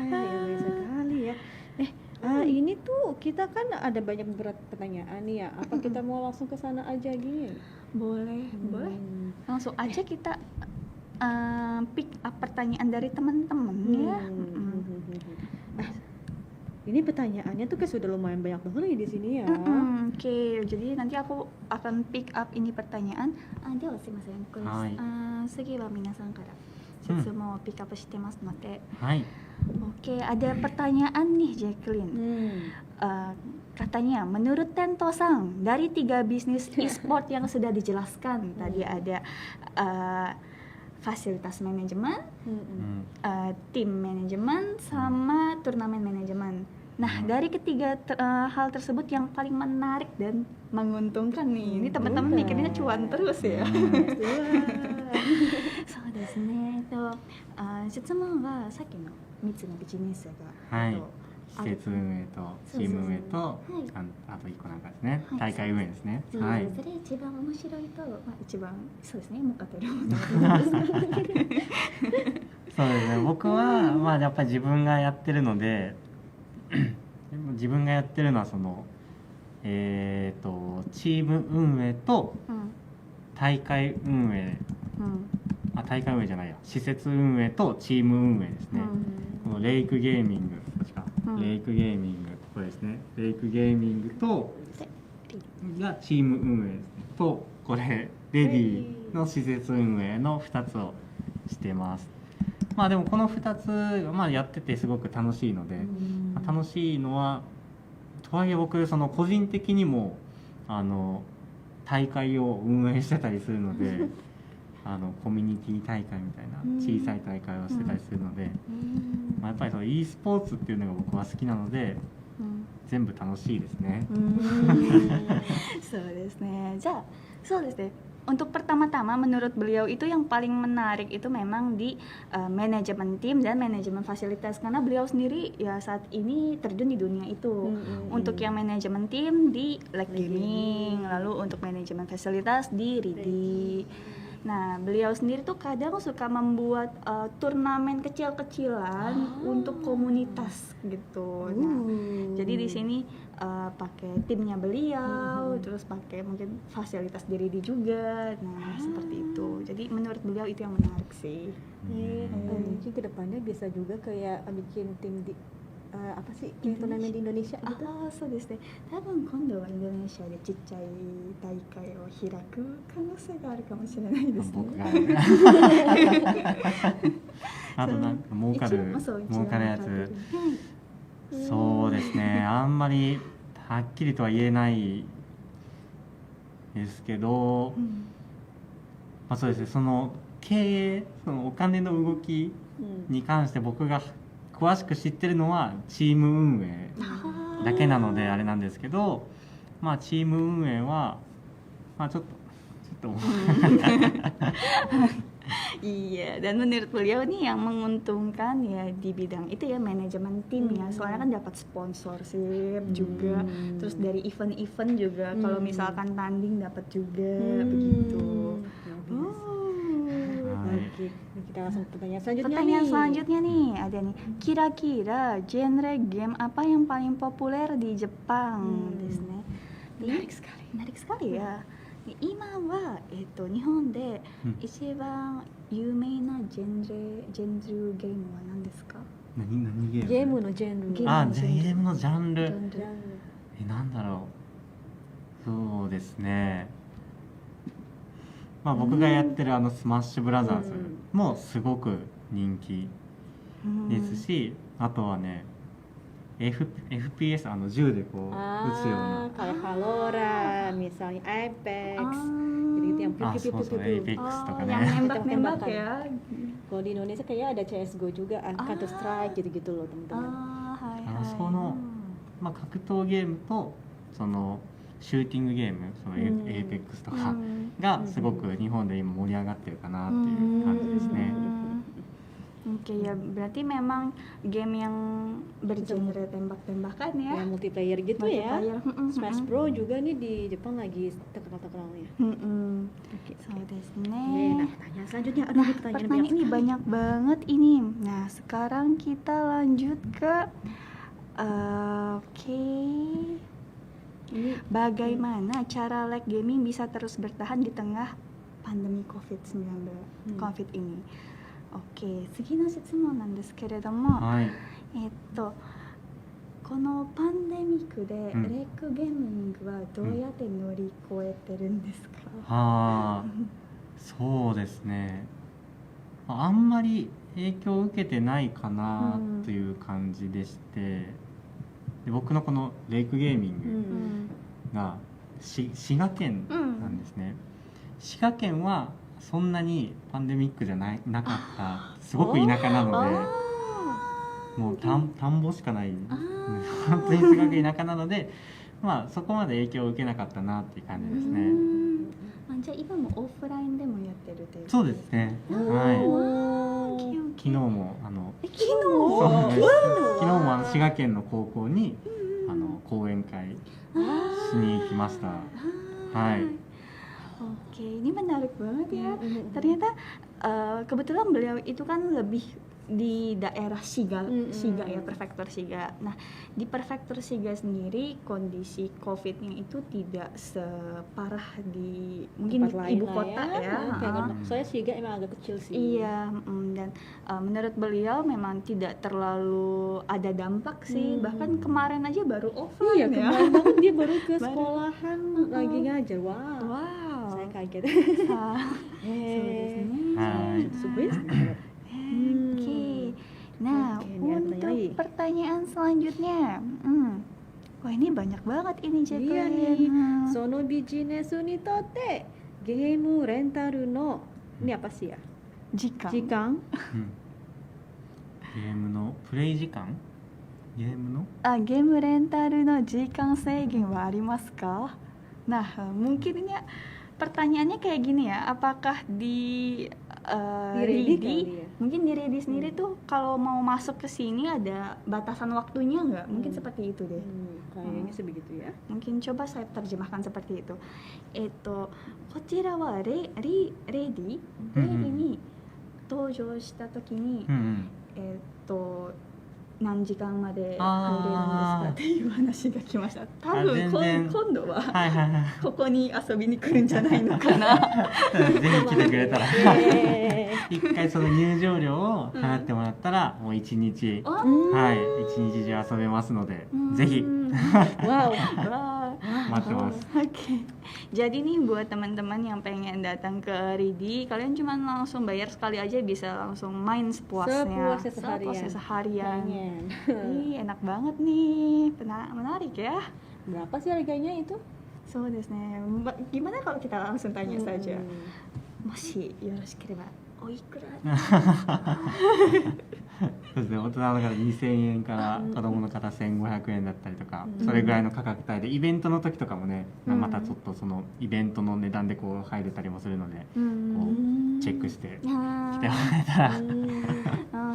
Iya sekali ya. Ini tuh kita kan ada banyak berat pertanyaan nih ya. Apa kita mau langsung ke sana aja gini? Boleh. Langsung aja kita pick up pertanyaan dari teman-teman ya. Ini pertanyaannya tuh kayak sudah lumayan banyak banget nih di sini ya. Oke, jadi nanti aku akan pick up ini pertanyaan. Dewa sumimasen, sugi wa minasan kara setsumo pick up shitemasu node. Oke, ada pertanyaan nih Jacqueline. Katanya, menurut Tento-san, dari 3 bisnis e-sport yang sudah dijelaskan, tadi ada fasilitas manajemen, tim manajemen, sama turnamen manajemen. Nah, dari ketiga hal tersebut yang paling menarik dan menguntungkan nih, ini teman-teman mikirnya cuan terus ya. So desu ne. 質問はさっきの3つのビジネスが、施設運営とチーム運営と、あと1個なんかですね、大会運営ですね。それ一番面白いと、一番そうですね、儲かってるものです。そうですね、僕はやっぱり自分がやってるので自分がやってるのはそのチーム運営と大会運営、大会運営じゃないや、施設運営とチーム運営ですね。このレイクゲーミング、レイクゲーミング、これですね、レイクゲーミングとがチーム運営ですね、とこれレディの施設運営の2つをしてます。でもこの2つ、やっててすごく楽しいので、楽しいのはとはいえ僕その個人的にも大会を運営してたりするのでコミュニティ大会みたいな小さい大会をしてたりするので、やっぱりその e スポーツっていうのが僕は好きなので、全部楽しいですね。そうですね。じゃあそうですね。Untuk pertama-tama menurut beliau itu yang paling menarik itu memang di manajemen tim dan manajemen fasilitas, karena beliau sendiri ya saat ini terjun di dunia itu. Untuk yang manajemen tim di Leg Gaming, lalu untuk manajemen fasilitas di Ridi. Nah, beliau sendiri tuh kadang suka membuat turnamen kecil-kecilan untuk komunitas gitu. Nah, jadi di sini pakai timnya beliau, terus pakai mungkin fasilitas diri dia juga. Nah, seperti itu. Jadi menurut beliau itu yang menarik sih. Mungkin kedepannya bisa juga kayak bikin tim di apa sih turnamen di Indonesia gitu. そうですね。多分今度はインドネシアでちっちゃい大会を開く可能性があるかもしれないですね。僕があとなんか儲かるやつ。そうですね。あんまりはっきりとは言えないですけど、そうですね。その経営、そのお金の動きに関して僕が詳しく知ってるのはチーム運営だけなのであれなんですけど、チーム運営はちょっとIya, dan menurut beliau nih yang menguntungkan ya di bidang itu ya manajemen tim ya, soalnya kan dapat sponsorship juga, terus dari event-event juga, kalau misalkan tanding dapat juga begitu. Oke, kita langsung pertanyaan selanjutnya nih, ada nih, kira-kira genre game apa yang paling populer di Jepang? Menarik sekali ya. 今は、日本で一番有名なジェンルゲームは何ですか？何ゲーム？ゲームのジャンル。ゲームのジャンル。なんだろう。そうですね。僕がやってるスマッシュブラザーズもすごく人気ですし、あとはね、FPS 銃でこう撃つような kayak Valorant, misalnya Apex, gitu yang Ah, piu piu piu so-so, piu piu. Apex. Tuh kan yang ya. nembak-nembak Tembak-tembakan. ya. Kalau di Indonesia kayak ada CS:GO juga, Counter Strike gitu-gitu loh teman-teman. はいあのはい。そのまあ、格闘ゲームとそのシューティングゲーム、そのApex とかがすごく日本で今盛り上がってるかなっていう感じですね。 Oke ya, berarti memang game yang bergenre tembak-tembakan ya. Ya multiplayer gitu ya. Multiplayer. Smash Bro juga nih di Jepang lagi terkenal-terkenalnya. Oke. そうです Oke, ね。nah pertanyaan selanjutnya, aduh Nah, ini pertanyaan pertanyaan ini banyak banget ini. Nah, sekarang kita lanjut ke oke. Bagaimana cara lag gaming bisa terus bertahan di tengah pandemi COVID-19 COVID ini? Oke, 次の質問なんですけれども、はい。このパンデミックでうんレックゲーミングはどうやって乗り越えてるんですか？はあ、そうですね。あんまり影響を受けてないかなという感じでして、で僕のこのレイクゲーミングが滋賀県なんですね。滋賀県はそんなにパンデミックじゃなかったすごく田舎なので、もう田んぼしかない本当にすごく田舎なので、まあそこまで影響を受けなかったなっていう感じですね。じゃあ今もオフラインでもやってるという。そうですね。はい。昨日も昨日そうです。昨日も滋賀県の高校に講演会しに行きました。はい。 Oke, ini menarik banget ya. Ternyata kebetulan beliau itu kan lebih di daerah Shiga ya, prefektur Shiga. Nah, di prefektur Shiga sendiri kondisi COVID-nya itu tidak separah di mungkin di ibu kota ya. Soalnya Shiga emang agak kecil sih. Iya, dan menurut beliau memang tidak terlalu ada dampak sih. Bahkan kemarin aja baru offline ya. Kemarin banget dia baru ke sekolahan lagi ngajar. Wow. Saya kaget. Oke. Nah, untuk pertanyaan selanjutnya, wah ini banyak banget ini Iya nih. Sono bijinesu ni totte game rental no ini apa sih ya? Jikang. ゲームのプレイ時間？ゲームの？ ゲームレンタルの時間制限はありますか? Nah, mungkinnya pertanyaannya kayak gini ya, apakah di Ready, mungkin di Ready sendiri tuh kalau mau masuk ke sini ada batasan waktunya nggak? Mungkin seperti itu deh. Kayaknya sebegitu ya. Mungkin coba saya terjemahkan seperti itu. こちらはレディに登場した時に、何時間まで入れるんですかっていう話が来ました。多分今度はここに遊びに来るんじゃないのかな。ぜひ来てくれたら一回その入場料を払ってもらったらもう一日一日中遊べますので、ぜひ待ってます。 Oke. Jadi nih buat teman-teman yang pengen datang ke Ready, kalian cuma langsung bayar sekali aja bisa langsung main sepuasnya. Sepuasnya seharian. Ih, enak banget nih. Menarik ya. Berapa sih harganya itu? So desu ne. Gimana kalau kita langsung tanya saja? Moshi yoroshikereba oikura? そうですね、大人の方2000円から子供の方1500円だったりとか、それぐらいの価格帯でイベントの時とかもね、またちょっとそのイベントの値段でこう入れたりもするので、こうチェックして来てもらえたら。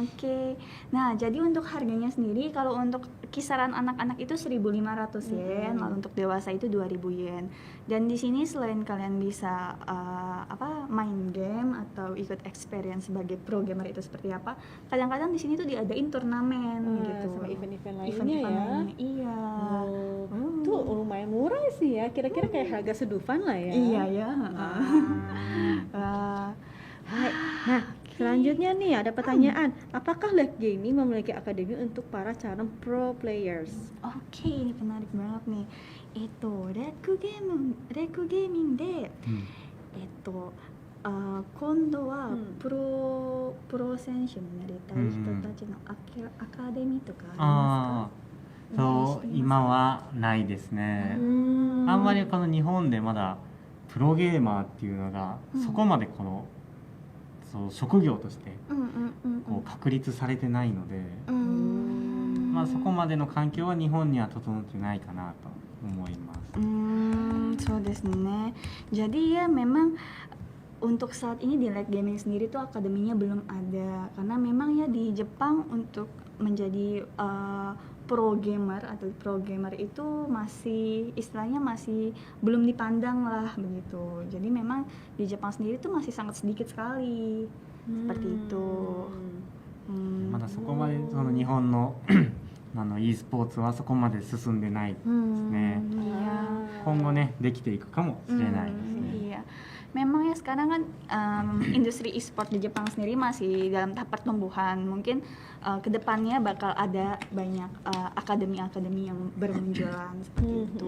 Oke. Nah, jadi untuk harganya sendiri kalau untuk kisaran anak-anak itu 1.500 yen, lalu untuk dewasa itu 2.000 yen. Dan di sini selain kalian bisa main game atau ikut experience sebagai pro gamer itu seperti apa, kadang-kadang di sini tuh diadain turnamen gitu. Sama event-event lainnya. Iya. Tuh lumayan murah sih ya. Kira-kira kayak harga sedufan lah ya. Iya ya. Nah, selanjutnya nih ada pertanyaan, apakah Lag Gaming memiliki akademi untuk para calon pro players? Oke, ini menarik banget nih. Lag Gaming で、今度はプロ選手になりたい人たちのアカデミーとかありますか?そう今はないですね。あんまりこの日本でまだプロゲーマーっていうのがそこまでこの、そう職業としてこう確立されてないので、まあそこまでの環境は日本には整ってないかなと思います。そうですね. Jadi ya memang untuk saat ini di Light Gaming sendiri tuh akademinya belum ada karena memang ya di Jepang untuk menjadi pro gamer atau pro gamer itu masih istilahnya masih belum dipandang lah begitu. Jadi memang di Jepang sendiri tuh masih sangat sedikit sekali seperti itu. まだそこまでその日本のe スポーツはそこまで進んでないですね。今後ねできていくかもしれないですね。Iya. Memang ya sekarang kan industri e-sport di Jepang sendiri masih dalam tahap pertumbuhan. Mungkin kedepannya bakal ada banyak akademi-akademi yang bermunculan seperti itu.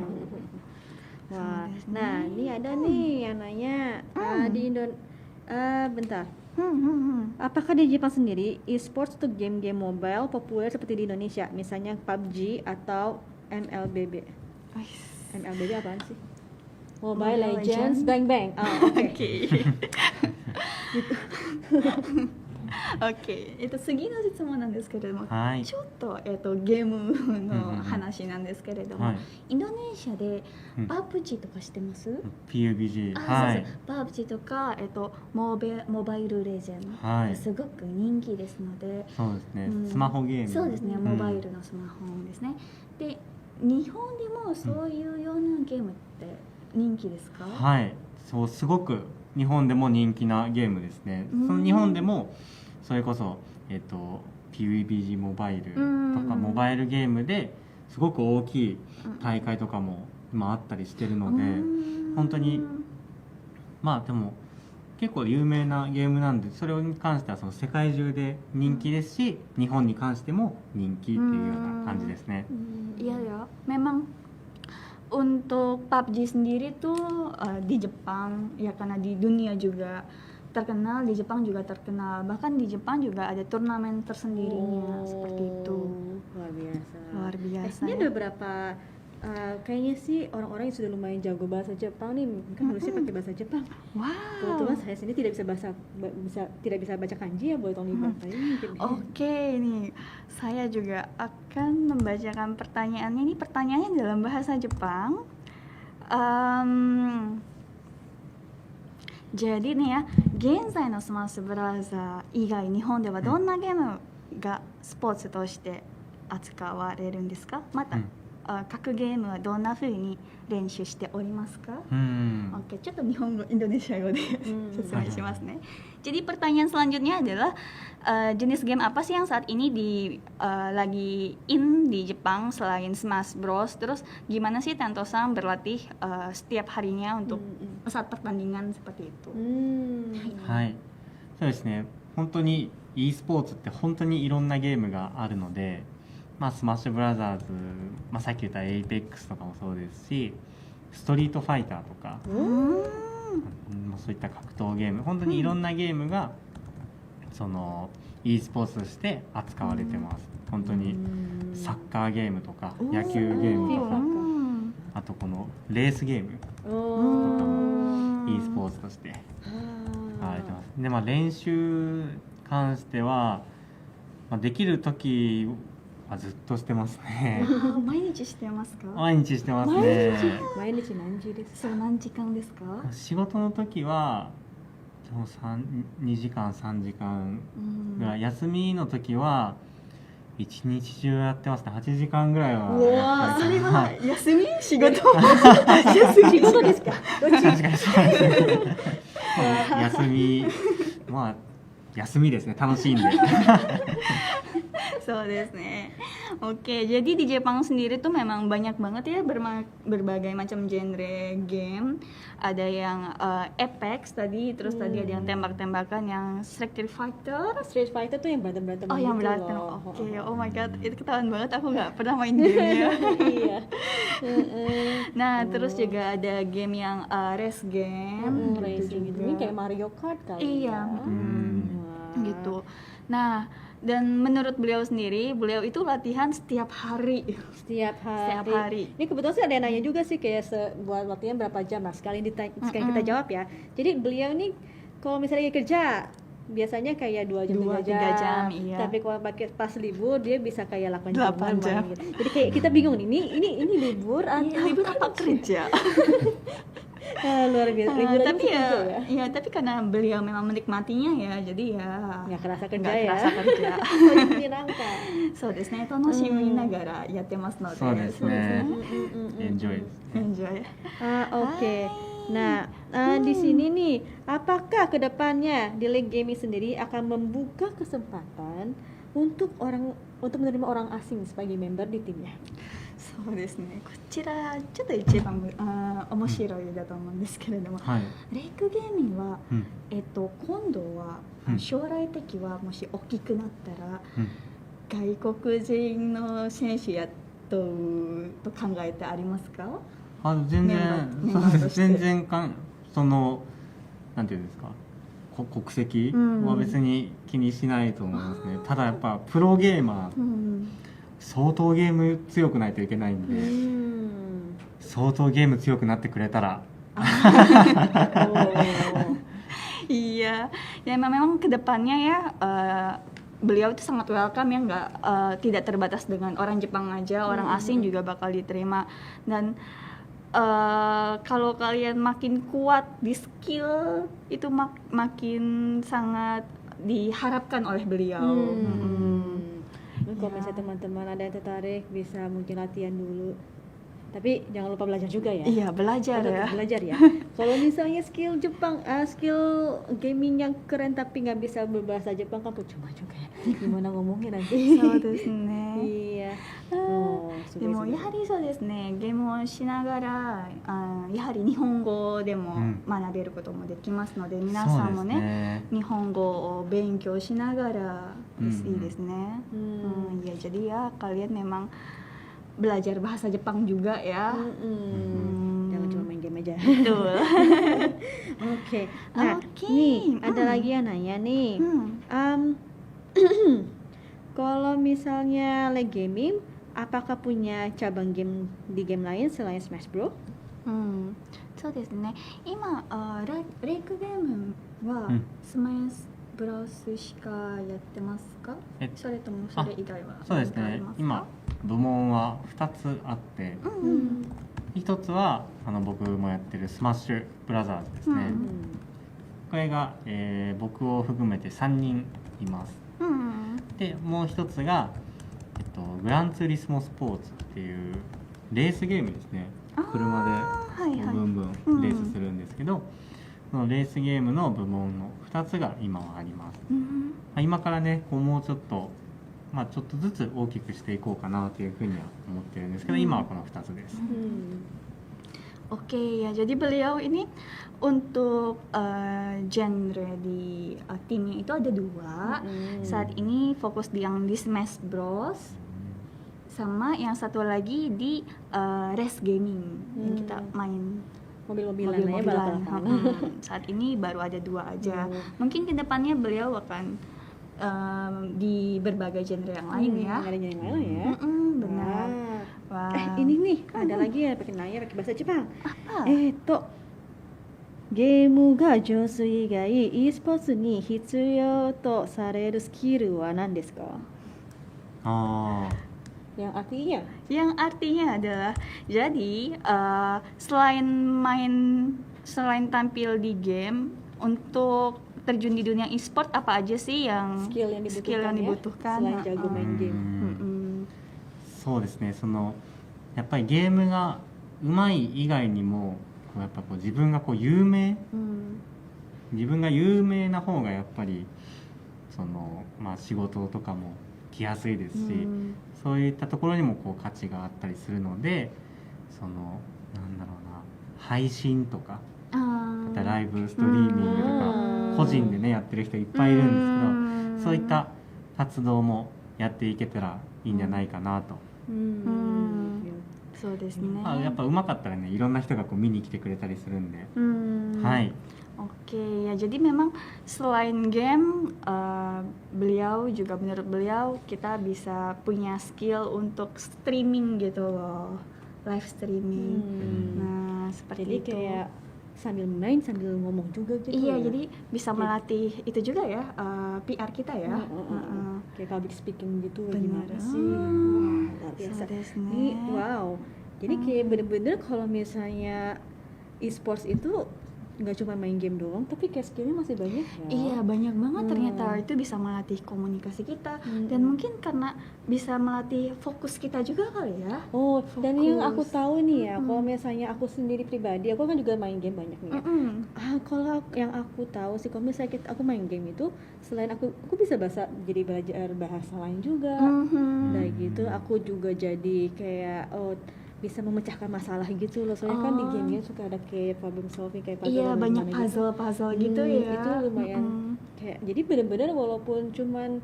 Wah, nah ini ada nih yang nanya di bentar. Apakah di Jepang sendiri e-sports untuk game-game mobile populer seperti di Indonesia, misalnya PUBG atau MLBB? MLBB apaan sih? Mobile Legends Bang Bang. Oke. Oke, 次の質問なんですけれども、ちょっとゲームの話なんですけれども、インドネシアでPUBGとか知ってます？ PUBG。はい。PUBGとかモバイルレジェンド、すごく人気ですので、そうですね。スマホゲーム。そうですね。モバイルのスマホですね。で、日本でもそういうようなゲームって人気ですか？はい。そうすごく日本でも人気なゲームですね。その日本でもそれこそ、PUBG モバイルとかモバイルゲームですごく大きい大会とかも今あったりしてるので、本当にまあでも結構有名なゲームなんで、それに関してはその世界中で人気ですし、日本に関しても人気っていうような感じですね。Iya ya, memang untuk PUBG sendiri tuh di Jepang ya karena di dunia juga terkenal, di Jepang juga terkenal, bahkan di Jepang juga ada turnamen tersendirinya seperti itu. Luar biasa. Ini ada beberapa kayaknya sih orang-orang yang sudah lumayan jago bahasa Jepang nih, kan harusnya pakai bahasa Jepang. Kebetulan saya sendiri tidak bisa baca kanji ya, boleh tolong dibantuin mungkin. Oke, nih saya juga akan membacakan pertanyaannya. Ini pertanyaannya dalam bahasa Jepang. Jadi nih ya, 現在のスマッシュブラザー以外、日本ではどんなゲームがスポーツとして扱われるんですか？また、各ゲームはどんな風に練習しておりますか？Oke, ちょっと日本語、インドネシア語で説明しますね。Jadi pertanyaan selanjutnya adalah jenis game apa sih yang saat ini lagi in di Jepang selain Smash Bros? Terus gimana sih Tento-san berlatih setiap harinya untuk saat pertandingan seperti itu? はい、そうですね。本当に e スポーツって本当にいろんなゲームがあるので、まあスマッシュブラザーズ、まあさっき言ったエイペックスとかもそうですし、ストリートファイターとか。そういった格闘ゲーム、本当にいろんなゲームがその e スポーツとして扱われてます。本当にサッカーゲームとか野球ゲームとか、あとこのレースゲームとかも e スポーツとして使われてます。で、まあ練習関しては、まあ、できる時はずっとしてますね。毎日してますか？毎日してますね。毎日何時ですか？そう、何時間ですか？仕事の時は2時間3時間ぐらい、休みの時は一日中やってますね。8時間ぐらいは。うわ、それは休み？仕事？仕事ですか？どっち？確かにそうですね。休み、まあ休みですね。楽しいんで。そうですね. Oke, jadi di Jepang sendiri tuh memang banyak banget ya berbagai macam genre game. Ada yang Apex tadi, terus tadi ada yang tembak-tembakan, yang Street Fighter. Street Fighter tuh yang berantem-berantem gitu. Oh, yang berantem. Oke, oh my god, itu ketahuan banget, aku nggak pernah main gamenya. Iya. Nah, terus juga ada game yang race game. Racing gitu. Ini kayak Mario Kart kali. Iya. Gitu. Nah, Dan menurut beliau sendiri, beliau itu latihan setiap hari. Setiap hari. Setiap hari. Ini kebetulan sih ada yang nanya juga sih kayak buat latihan berapa jam. Nah, sekali kita jawab ya. Jadi beliau nih kalau misalnya lagi kerja biasanya kayak 2 jam 2-3 jam, iya. Tapi kalau pakai pas libur dia bisa kayak 8 8 jam. gitu. Jadi kayak kita bingung nih, ini libur atau Libur apa kerja? luar biasa. Libur aja Tapi bisa ya, ya tapi karena beliau memang menikmatinya ya, jadi ya nggak kerasa kerja nggak ya. kerasa kerja. Menyenangkan. そうですね、楽しみながらやってますので、そうですね。Mm-mm. Enjoy. Enjoy. Oke. Nah, di sini nih, apakah kedepannya di Lake Gaming sendiri akan membuka kesempatan untuk menerima orang asing sebagai member di timnya? そうですね、こちらちょっと一番面白いだと思うんですけれども、はい。レイクゲーミングは、うん今度は、うん将来的はもし大きくなったら、うん外国人の選手やと考えてありますか？全然メンバーとして全然そのなんていうんですか、国籍は別に気にしないと思いますね。ただやっぱプロゲーマーうん相当ゲーム強くないといけないんで、相当ゲーム強くなってくれたら。 Iya, ya memang kedepannya ya beliau itu sangat welcome ya, nggak tidak terbatas dengan orang Jepang aja, orang asing juga bakal diterima. Dan kalau kalian makin kuat di skill itu makin sangat diharapkan oleh beliau. Kalau misalnya teman-teman ada yang tertarik bisa mungkin latihan dulu. Tapi jangan lupa belajar juga ya. Iya, belajar ya. Belajar ya. Kalau misalnya skill Jepang, skill gaming yang keren tapi nggak bisa berbahasa Jepang kan percuma juga ya. Gimana ngomongnya nanti? そうですね。 Iya. でもやはりそうですね、ゲームをしながらやはり日本語でも学べることもできますので、皆さんもね、日本語を勉強しながらいいですね。Ya jadi ya kalian memang belajar bahasa Jepang juga ya. Jangan cuma main game aja. Betul. Oke. Nah, nih ada lagi yang nanya nih. Kalau misalnya Lake Gaming, apakah punya cabang game di game lain selain Smash Bros? そうですね。今レイクゲームはスマイスブラウスしかやってますか？それともそれ以外はそうですね。今部門は2つあって、1つは僕もやってるスマッシュブラザーズですね。これが、僕を含めて3人います。でもう1つが、グランツーリスモスポーツっていうレースゲームですね。車でブンブンレースするんですけど、そのレースゲームの部門の2つが今はあります。今からねもうちょっとちょっとずつ大きくしていこうかなというふうには思ってるんですけど、今はこの2つです。Oke ya, jadi beliau ini untuk genre di timnya itu ada 2. Saat ini fokus di Smash Bros. Sama yang satu lagi di race gaming yang kita main mobil-mobilan. Saat ini baru ada 2 aja. Mungkin kedepannya beliau akan di berbagai genre yang lain ya. Ada genre yang lain ya. Benar. Wah. Ini nih ada lagi ya pakai nanya pakai bahasa Jepang. Apa? ゲームが上手以外 e スポーツに必要とされるスキルは何ですか? Yang artinya adalah jadi selain tampil di game, untuk terjun di dunia e-sport apa aja sih yang skill yang dibutuhkan selain jago main game? そうですね。やっぱりゲームが上手い以外にもやっぱ自分が有名、自分が有名な方がやっぱり仕事とかも来やすいですし、そういったところにも価値があったりするので、なんだろうな、配信とか、またライブストリーミングとか個人でねやってる人いっぱいいるんですけど、そういった活動もやっていけたらいいんじゃないかなと。そうですね。やっぱ上手かったらね、いろんな人がこう見に来てくれたりするんで、Hmm. はい。 Oke, ya jadi memang selain game, beliau juga menurut beliau kita bisa punya skill untuk streaming gitu loh, live streaming. Nah, seperti Jadi itu. kayak sambil main sambil ngomong juga gitu. Iya, ya? jadi bisa melatih itu juga ya, PR kita ya. Kayak public speaking gitu Benar. gimana sih? Wah, luar biasa. Ini wow. Jadi kayak bener-bener kalau misalnya e-sports itu nggak cuma main game doang, tapi kayak skillnya masih banyak ya. Iya, banyak banget ternyata. Itu bisa melatih komunikasi kita dan mungkin karena bisa melatih fokus kita juga kali ya. Oh, dan yang aku Fokus. tahu nih ya, kalau misalnya aku sendiri pribadi, aku kan juga main game banyak nih ya. Kalau yang aku tahu sih, kalau misalnya aku main game itu, selain aku bisa jadi belajar bahasa lain juga. Nah gitu, aku juga jadi kayak bisa memecahkan masalah gitu loh. Soalnya kan di game suka ada kayak problem solving, kayak puzzle. Iya, banyak gimana gitu. puzzle gitu ya. Itu lumayan kayak, jadi benar-benar walaupun cuman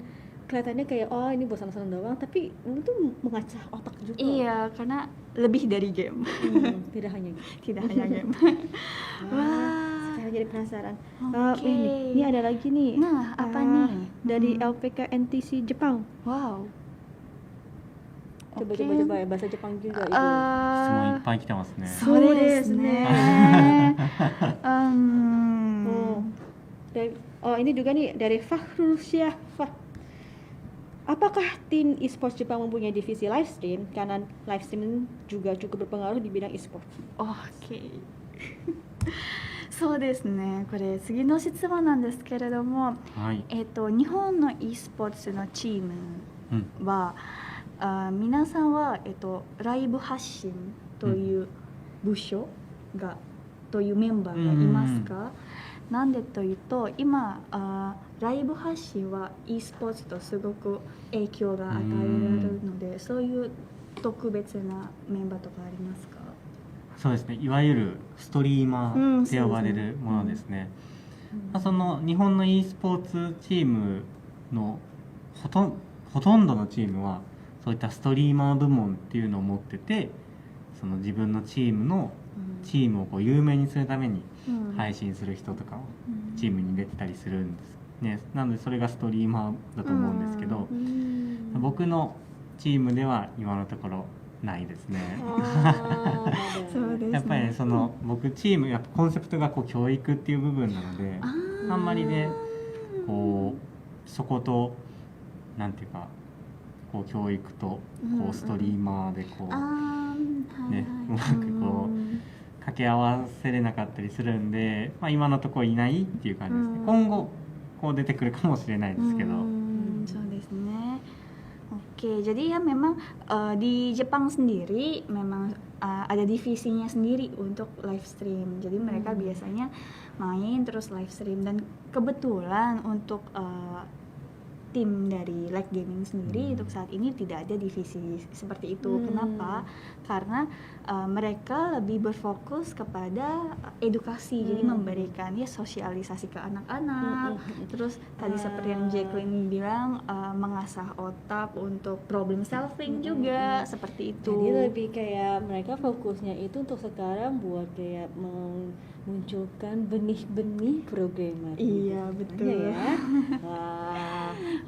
kelihatannya kayak ini bosan-bosan doang, tapi itu mengasah otak juga. Iya, karena lebih dari game. Tidak hanya gitu. Tidak hanya game. Wah, sekarang jadi penasaran. Oke. Ini ada lagi nih. Nah, apa nih? Dari LPK NTC Jepang. Wow. Coba Oke. ya, bahasa Jepang juga itu. 質問いっぱい来てますね。そうですね。Ini juga nih dari Fahrul Syafah. Apakah tim e-sports Jepang mempunyai divisi live stream? Karena live stream juga cukup berpengaruh di bidang e-sports. Oke. そうですね。これ次の質問なんですけれども、はい。日本の e スポーツのチームは、皆さんは、ライブ発信という部署が、というメンバーがいますか？なんでというと、今ライブ発信は e スポーツとすごく影響が与えられるので、そういう特別なメンバーとかありますか？そうですね、いわゆるストリーマーって呼ばれるものですね。その日本の e スポーツチームのほとんどのチームはそういったストリーマー部門っていうのを持ってて、その自分のチームをこう有名にするために配信する人とかをチームに入れてたりするんですね。なのでそれがストリーマーだと思うんですけど、僕のチームでは今のところないですね。そうですね。やっぱりね、その僕チームやっぱコンセプトがこう教育っていう部分なので、あんまりねこうそことなんていうかこう教育とこうストリーマーでこうねうまくこう掛け合わせれなかったりするんで、今のところいないっていう感じですね。今後こう出てくるかもしれないですけど。そうですね。Oke, jadi ya memang di Jepang sendiri memang ada divisinya sendiri untuk live stream. Jadi mereka biasanya main terus live stream, dan kebetulan untuk tim dari Like Gaming sendiri untuk saat ini tidak ada divisi seperti itu. Kenapa? Karena mereka lebih berfokus kepada edukasi, jadi memberikan ya sosialisasi ke anak-anak. Terus tadi seperti yang Jacqueline bilang, mengasah otak untuk problem solving juga seperti itu. Jadi lebih kayak mereka fokusnya itu untuk sekarang buat kayak memunculkan benih-benih programmer. Iya, betul. Ya.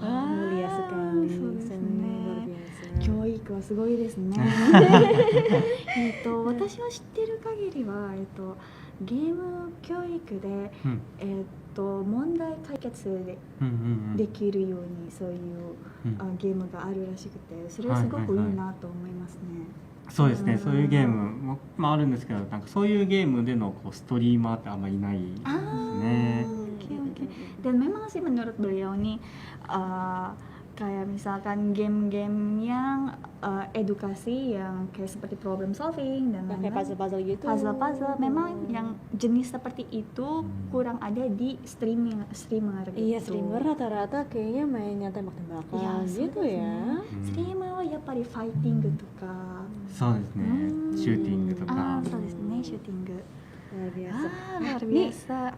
Wah, mulia sekali. そうです Luar ね。 biasa. 教育はすごいですね。私は知ってる限りは、ゲーム教育で、問題解決できるようにそういう、ゲームがあるらしくて、それはすごくいいなと思いますね。そうですね、そういうゲームもあるんですけど、なんかそういうゲームでのこうストリーマーってあんまりいないですね。Oke. Dan memang sih menurut beliau nih, kayak misalkan game-game yang edukasi yang kayak seperti problem solving dan Kayak puzzle-puzzle gitu. Puzzle-puzzle memang yang jenis seperti itu kurang ada di streamer gitu. Iya, streamer rata-rata kayaknya mainnya tembak-tembakan gitu ya. Streamer はやっぱりファイティングとか、そうですね、シューティングとか。そうですね、シューティング。 Luar biasa. Luar biasa.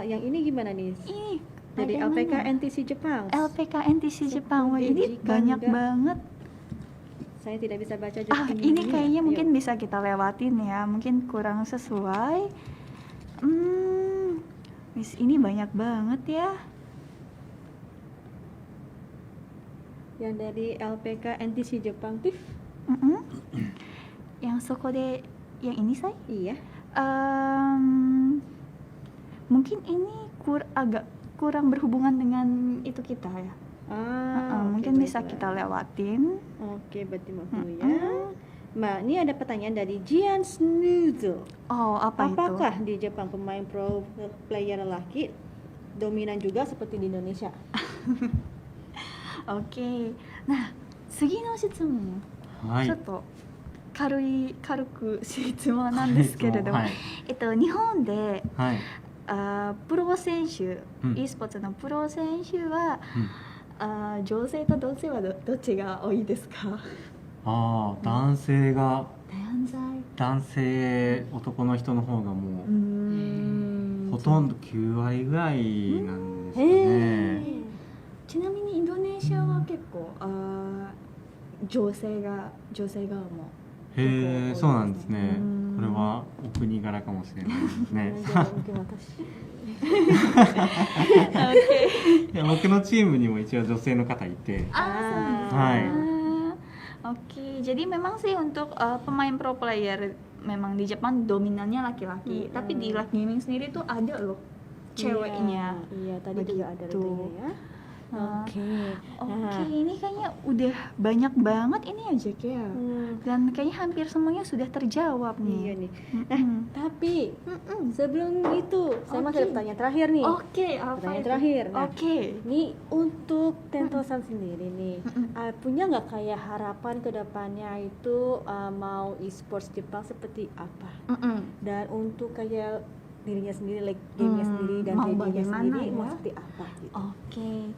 Yang ini gimana nih? Ini Dari LPK NTC Jepang. LPK NTC Jepang. Wah, ini banyak banget Saya tidak bisa baca Jepang. Ini kayaknya Ayo. mungkin bisa kita lewatin ya, mungkin kurang sesuai. Ini banyak banget ya. Yang dari LPK NTC Jepang tuh. Yang sokode yang ini saya. Iya. Mungkin ini agak kurang berhubungan dengan itu kita ya. Mungkin oke, bisa baiklah. kita lewatin. Oke, berarti mau dulu ya. Mbak, ini ada pertanyaan dari Jian Snuzo. Oh, apa Apakah itu? di Jepang pemain pro player lelaki dominan juga seperti di Indonesia? Oke. Nah, 次の質問。はいちょっと軽く質問なんですけれども、はい日本ではい、プロ選手、うん e スポーツのプロ選手は、うん女性と男性はどっちが多いですか？男性が男性男の人の方がもう、ほとんど9割ぐらいなんですかね。ちなみにインドネシアは結構、女性側もへえ、そうなんですねうん。これはお国柄かもしれないですね。 Mungkin私。いや、僕のチームにも一応女性の方いて、はい。 Oke, jadi memang sih untuk pemain pro player memang di Jepang dominannya laki-laki, tapi di live gaming sendiri tuh ada loh ceweknya. Iya, tadi juga ada Begitu. rutenya ya. Oke. Oke, ini kayaknya udah banyak banget ini ya Jack ya. Dan kayaknya hampir semuanya sudah terjawab Iya nih. nih. Nah, tapi sebelum itu saya masih ada Oke. pertanyaan terakhir nih. Oke, apa Pertanyaan itu? terakhir. Nah, Oke. Ini untuk Tentosan sendiri nih, punya nggak kayak harapan ke depannya itu mau e-sports Jepang seperti apa? Dan untuk kayak dirinya sendiri, like gamenya sendiri dan mau hobbynya bagaimana sendiri ya? mau seperti apa gitu? オッケー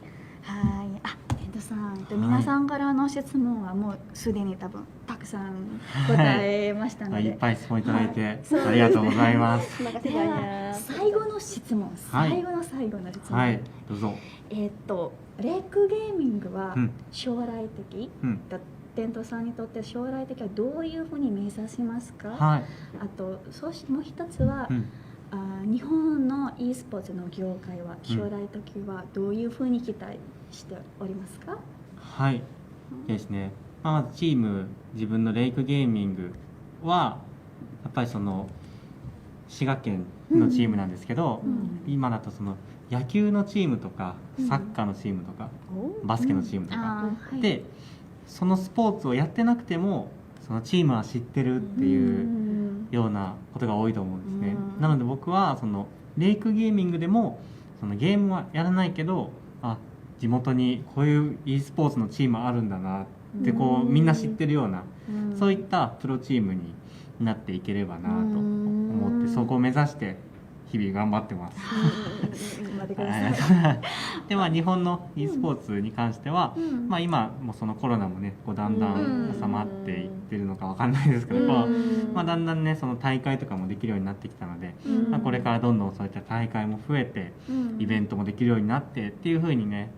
はいテントさん、皆さんからの質問はもうすでに多分たくさん答えましたのいっで、ぱい質問いただいて、はいありがとうございます。 Terima kasih では banyak. 最後の質問、はい最後の質問、はい、どうぞ。レックゲーミングはうん将来的、うん、テントさんにとって将来的はどういうふうに目指しますか？はい、あともう一つは、うん、日本の e スポーツの業界は将来的はどういうふうに期待しておりますか？はい、ですね。まずチーム、自分のレイクゲーミングはやっぱりその滋賀県のチームなんですけど、今だとその野球のチームとかサッカーのチームとか、バスケのチームとか、はい、でそのスポーツをやってなくてもそのチームは知ってるっていうようなことが多いと思うんですね。なので僕はそのレイクゲーミングでもそのゲームはやらないけど、地元にこういう e スポーツのチームあるんだなってこうみんな知ってるような、そういったプロチームになっていければなと思って、そこを目指して日々頑張ってます。頑張ってください。で日本の e スポーツに関しては、今もそのコロナもねこうだんだん収まっていってるのかわかんないですけど、だんだんねその大会とかもできるようになってきたので、これからどんどんそういった大会も増えて、イベントもできるようになってっていう風にね、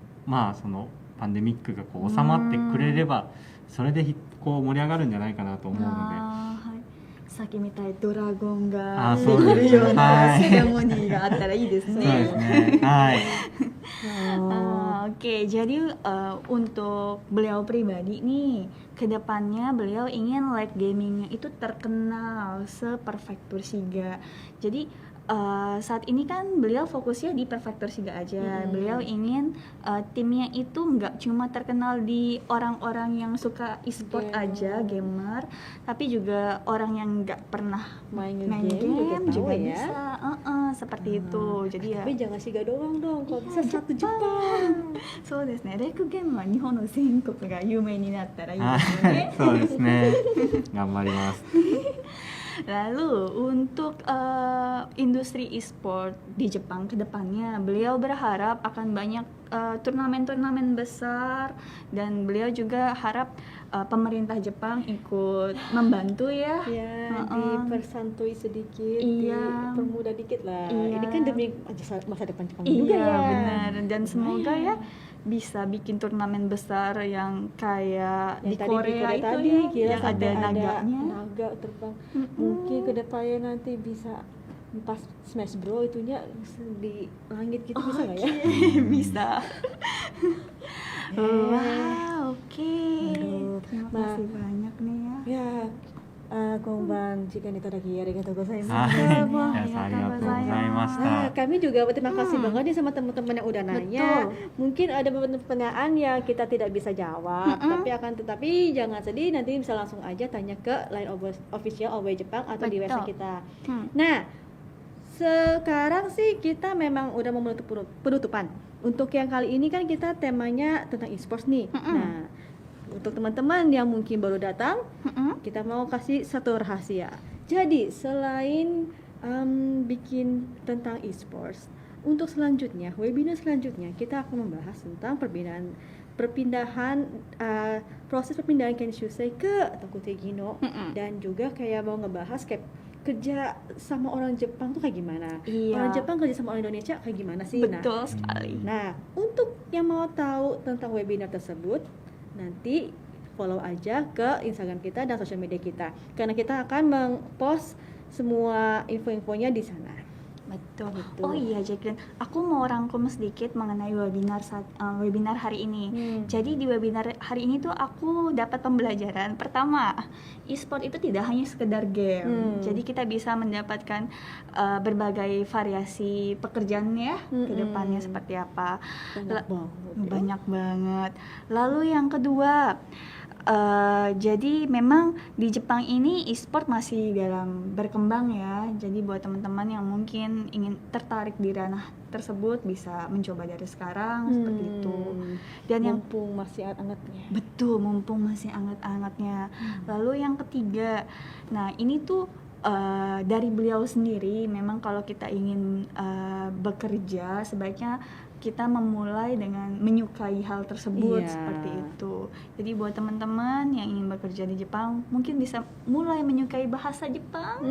そのパンデミックがこう収まってくれればそれでこう盛り上がるんじゃないかなと思うので、さっきみたいドラゴンがでそうですきるようなはいセレモニーがあったらいいですそうですね。ね。はい。 Oke, jadi untuk beliau pribadi nih, kedepannya beliau ingin light gamingnya itu terkenal seperfektur Shiga. Jadi saat ini kan beliau fokusnya di Perfector Shiga aja. Beliau ingin timnya itu nggak cuma terkenal di orang-orang yang suka e-sport aja, gamer, tapi juga orang yang nggak pernah main game juga ya. bisa. Seperti itu. Jadi ya. Tapi jangan Shiga doang dong, kalau bisa satu Jepang. Jepang. そうですね。レイクゲームは日本の全国が有名になったらいいですよね。そうですね。頑張ります。 Lalu untuk industri e-sport di Jepang ke depannya, beliau berharap akan banyak turnamen-turnamen besar dan beliau juga harap pemerintah Jepang ikut membantu ya. Ya, dipersantui sedikit, Iya. dipermudah dikit lah. Iya. Ini kan demi masa depan Jepang juga Iya ya. benar, dan semoga ya bisa bikin turnamen besar yang kayak Yang di tadi Korea itu tadi, ya, gila, yang sampai ada naganya. naga terbang. Mungkin kedepannya nanti bisa pas Smash Bro itunya di langit gitu, bisa nggak ya? Bisa. Wah, oke. Aduh, Terima kasih banyak nih ya. Ya, konban jika ditadaki arigatou gozaimasu. はい、Wah,皆さんありがとうございまし Nah, た。 kami juga berterima kasih banget nih sama teman-teman yang udah nanya. Mungkin ada beberapa pertanyaan yang kita tidak bisa jawab, tetapi jangan sedih, nanti bisa langsung aja tanya ke line official Always Jepang atau di website kita. Nah, sekarang sih kita memang udah mau menutup penutupan. Untuk yang kali ini kan kita temanya tentang e-sports nih. Nah, untuk teman-teman yang mungkin baru datang, kita mau kasih satu rahasia. Jadi selain bikin tentang e-sports, untuk selanjutnya, webinar selanjutnya kita akan membahas tentang perpindahan proses perpindahan Kenshusei ke Tokutegino no, dan juga kayak mau ngebahas kayak kerja sama orang Jepang tuh kayak gimana, orang Jepang kerja sama orang Indonesia kayak gimana sih. Betul sekali. Nah, untuk yang mau tahu tentang webinar tersebut, nanti follow aja ke Instagram kita dan sosial media kita, karena kita akan meng-post semua info-infonya di sana. Betul. Gitu. Oh iya Jacqueline, aku mau rangkum sedikit mengenai webinar hari ini. Jadi di webinar hari ini tuh aku dapat pembelajaran. Pertama, e-sport itu tidak hanya sekedar game. Jadi kita bisa mendapatkan berbagai variasi pekerjaan ya ke depannya seperti apa. Banyak banget. Lalu yang kedua, jadi memang di Jepang ini e-sport masih dalam berkembang ya. Jadi buat teman-teman yang mungkin ingin tertarik di ranah tersebut bisa mencoba dari sekarang seperti itu. Dan mumpung masih anget-angetnya. Betul, mumpung masih anget-angetnya. Lalu yang ketiga, nah ini tuh dari beliau sendiri, memang kalau kita ingin bekerja sebaiknya kita memulai dengan menyukai hal tersebut seperti itu. Jadi buat teman-teman yang ingin bekerja di Jepang mungkin bisa mulai menyukai bahasa Jepang.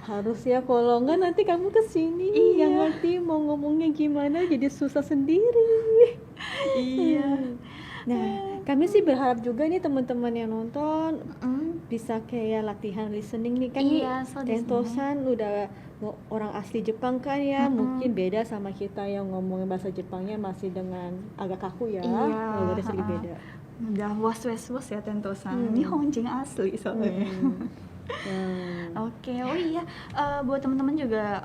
Harus ya, kalau enggak nanti kamu kesini nggak ngerti mau ngomongnya gimana, jadi susah sendiri. Iya. Nah, kami sih berharap juga nih teman-teman yang nonton bisa kayak latihan listening nih kan. Tentosan udah orang asli Jepang kan ya, mungkin beda sama kita yang ngomongin bahasa Jepangnya masih dengan agak kaku ya. Logatnya sedikit beda. Udah was-was ya Tentosan. Nihonjin asli soalnya. Oke, oh iya, buat teman-teman juga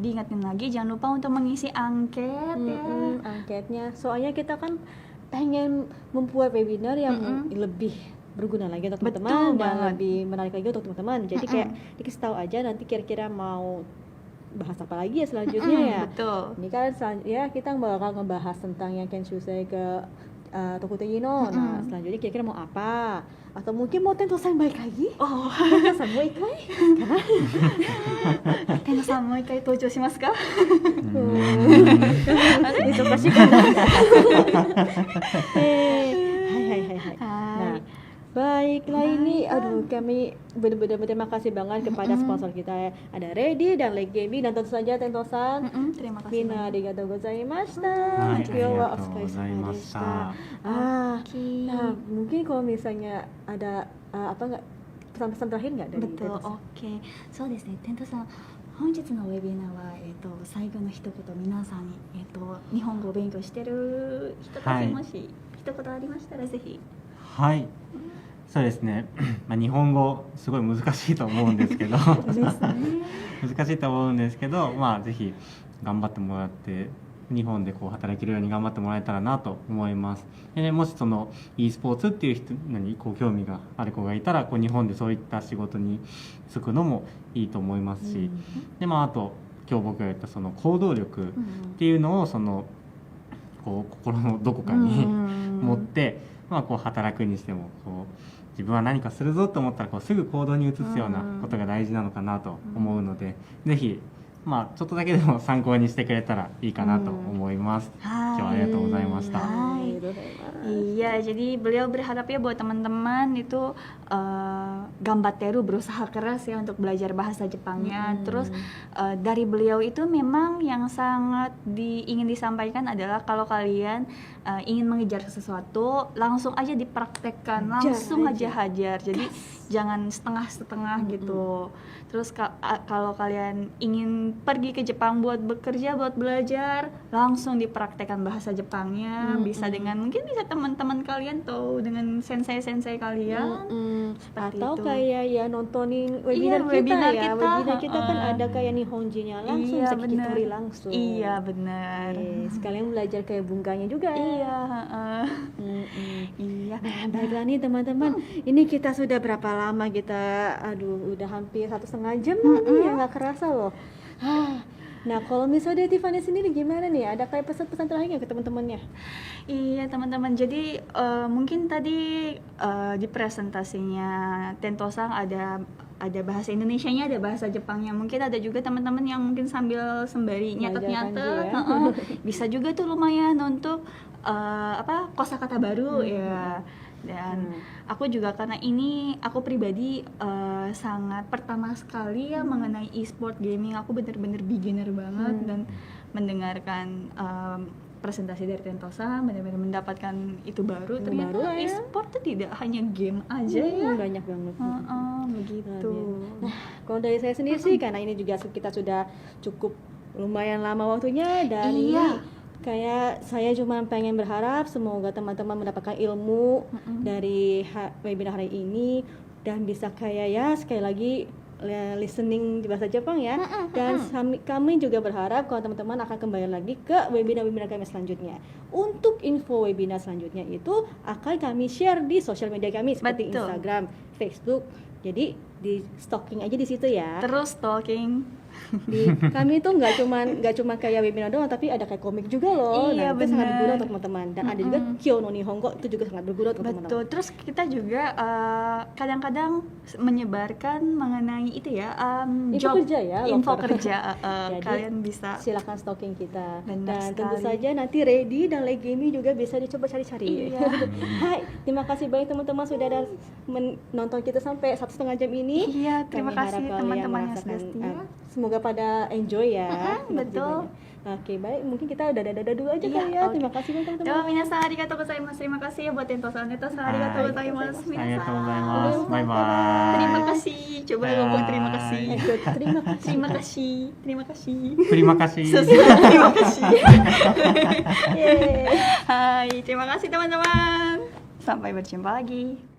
diingatin lagi jangan lupa untuk mengisi angket ya. Angketnya, soalnya kita kan pengen membuat webinar yang lebih berguna lagi untuk teman-teman dan lebih menarik lagi untuk teman-teman. Jadi kayak dikasih tahu aja nanti kira-kira mau bahas apa lagi ya selanjutnya ya. Betul. Ini kan ya kita bakal ngebahas tentang yang Kenshusei ke Tokutegino. Nah, selanjutnya kira-kira mau apa? Atau mungkin mau Tentosan balik lagi? Tentosan mau ikai? Tentosan mau ikai tojo shimasu ka? Itu pasti kan. Hai. Nah, baiklah ini, aduh kami benar-benar berterima kasih banget kepada sponsor kita ya. Ada Ready dan Lake Gaming dan tentu saja Tentosan. Terima kasih. Mina arigatou gozaimashita. Arigatou gozaimashita. Nah, mungkin kalau misalnya ada pesan-pesan terakhir nggak dari Betul, Tentosan? oke. そうですね、Tentosan。本日のウェビナーは、最後の一言皆さんに、日本語を勉強してる人たちもし、一言ありましたらぜひ。はい、そうですね、日本語すごい難しいと思うんですけど難しいと思うんですけど、ぜひ頑張ってもらって日本でこう働けるように頑張ってもらえたらなと思います。でもしその e スポーツっていう人にこう興味がある子がいたらこう日本でそういった仕事に就くのもいいと思いますし、であと今日僕が言ったその行動力っていうのをそのこう心のどこかに持ってこう働くにしてもこう自分は何かするぞと思ったらこうすぐ行動に移すようなことが大事なのかなと思うので、ぜひまあちょっとだけでも参考にしてくれたらいいかなと思います。今日はありがとうございました。 Hai. Iya, jadi beliau berharap ya buat teman-teman itu gambateru, berusaha keras ya untuk belajar bahasa Jepangnya. Terus dari beliau itu memang yang sangat ingin disampaikan adalah kalau kalian ingin mengejar sesuatu, langsung aja dipraktekkan, langsung aja hajar. Jadi jangan setengah-setengah gitu. Terus kalau kalian ingin pergi ke Jepang buat bekerja, buat belajar, langsung dipraktekkan bahasa Jepangnya. Bisa dengan mungkin bisa teman-teman kalian atau dengan sensei-sensei kalian. Atau itu. kayak ya nontonin webinar kita webinar ya. kita, Webinar kita kan ada kayak Nihonji-nya langsung, Iya, bisa bener. Kitori langsung. Iya, benar. Sekalian belajar kayak bunganya juga. Iya, iya. Nah, baiklah nih teman-teman, ini kita sudah berapa lama kita, aduh udah hampir 1,5 jam nih ya, nggak kerasa loh. Nah kalau misalnya Tiffany sendiri gimana nih, ada kayak pesan-pesan terakhir nggak ke teman-temannya? Iya teman-teman, jadi mungkin tadi di presentasinya Tentosang ada bahasa Indonesianya, ada bahasa Jepangnya. Mungkin ada juga teman-teman yang mungkin sambil sembari nyatet-nyatet, bisa juga tuh lumayan untuk kosakata baru ya. Dan aku juga karena ini aku pribadi sangat pertama sekali ya mengenai e-sport gaming, aku bener-bener beginner banget dan mendengarkan presentasi dari Tentosang benar-benar mendapatkan itu baru. Ternyata e-sport itu tidak hanya game aja ya, banyak banget. Begitu. Nah kalau dari saya sendiri sih, karena ini juga kita sudah cukup lumayan lama waktunya, dan ini kayak saya cuma pengen berharap semoga teman-teman mendapatkan ilmu dari webinar hari ini dan bisa kayak ya sekali lagi listening di bahasa Jepang ya. Dan kami juga berharap kalau teman-teman akan kembali lagi ke webinar-webinar kami selanjutnya. Untuk info webinar selanjutnya itu akan kami share di sosial media kami seperti Instagram, Facebook. Jadi di stalking aja di situ ya. Terus stalking. Kami itu nggak cuma kayak webinar doang, tapi ada kayak komik juga loh. Iya, nah, itu sangat berguna untuk teman-teman. Dan ada juga Kyo no Nihongo, itu juga sangat berguna untuk teman-teman. Betul. Terus kita juga kadang-kadang menyebarkan mengenai itu ya, info kerja. Jadi, kalian bisa silakan stalking kita. Benar dan tentu sekali. saja nanti Ready dan Leg Gaming juga bisa dicoba cari-cari. Iya. Hai, terima kasih banyak teman-teman sudah menonton kita sampai 1,5 jam ini. Iya, terima Kami kasih harap kalian teman-teman yang merasakan, sudah setia. semoga pada enjoy ya. Terima kasih betul. banyak. Oke, baik, mungkin kita udah dadah dulu aja kali ya. Terima kasih banyak teman-teman. Doa minasan arigatou gozaimasu. Terima kasih ya buat Tentosang. Arigatou gozaimasu. Arigatou gozaimasu. Bye-bye. Terima kasih. Coba ngomong terima kasih. Terima kasih. Terima kasih. Terima kasih. Terima kasih. Terima kasih. Yeay. Hai, terima kasih teman-teman. Sampai berjumpa lagi.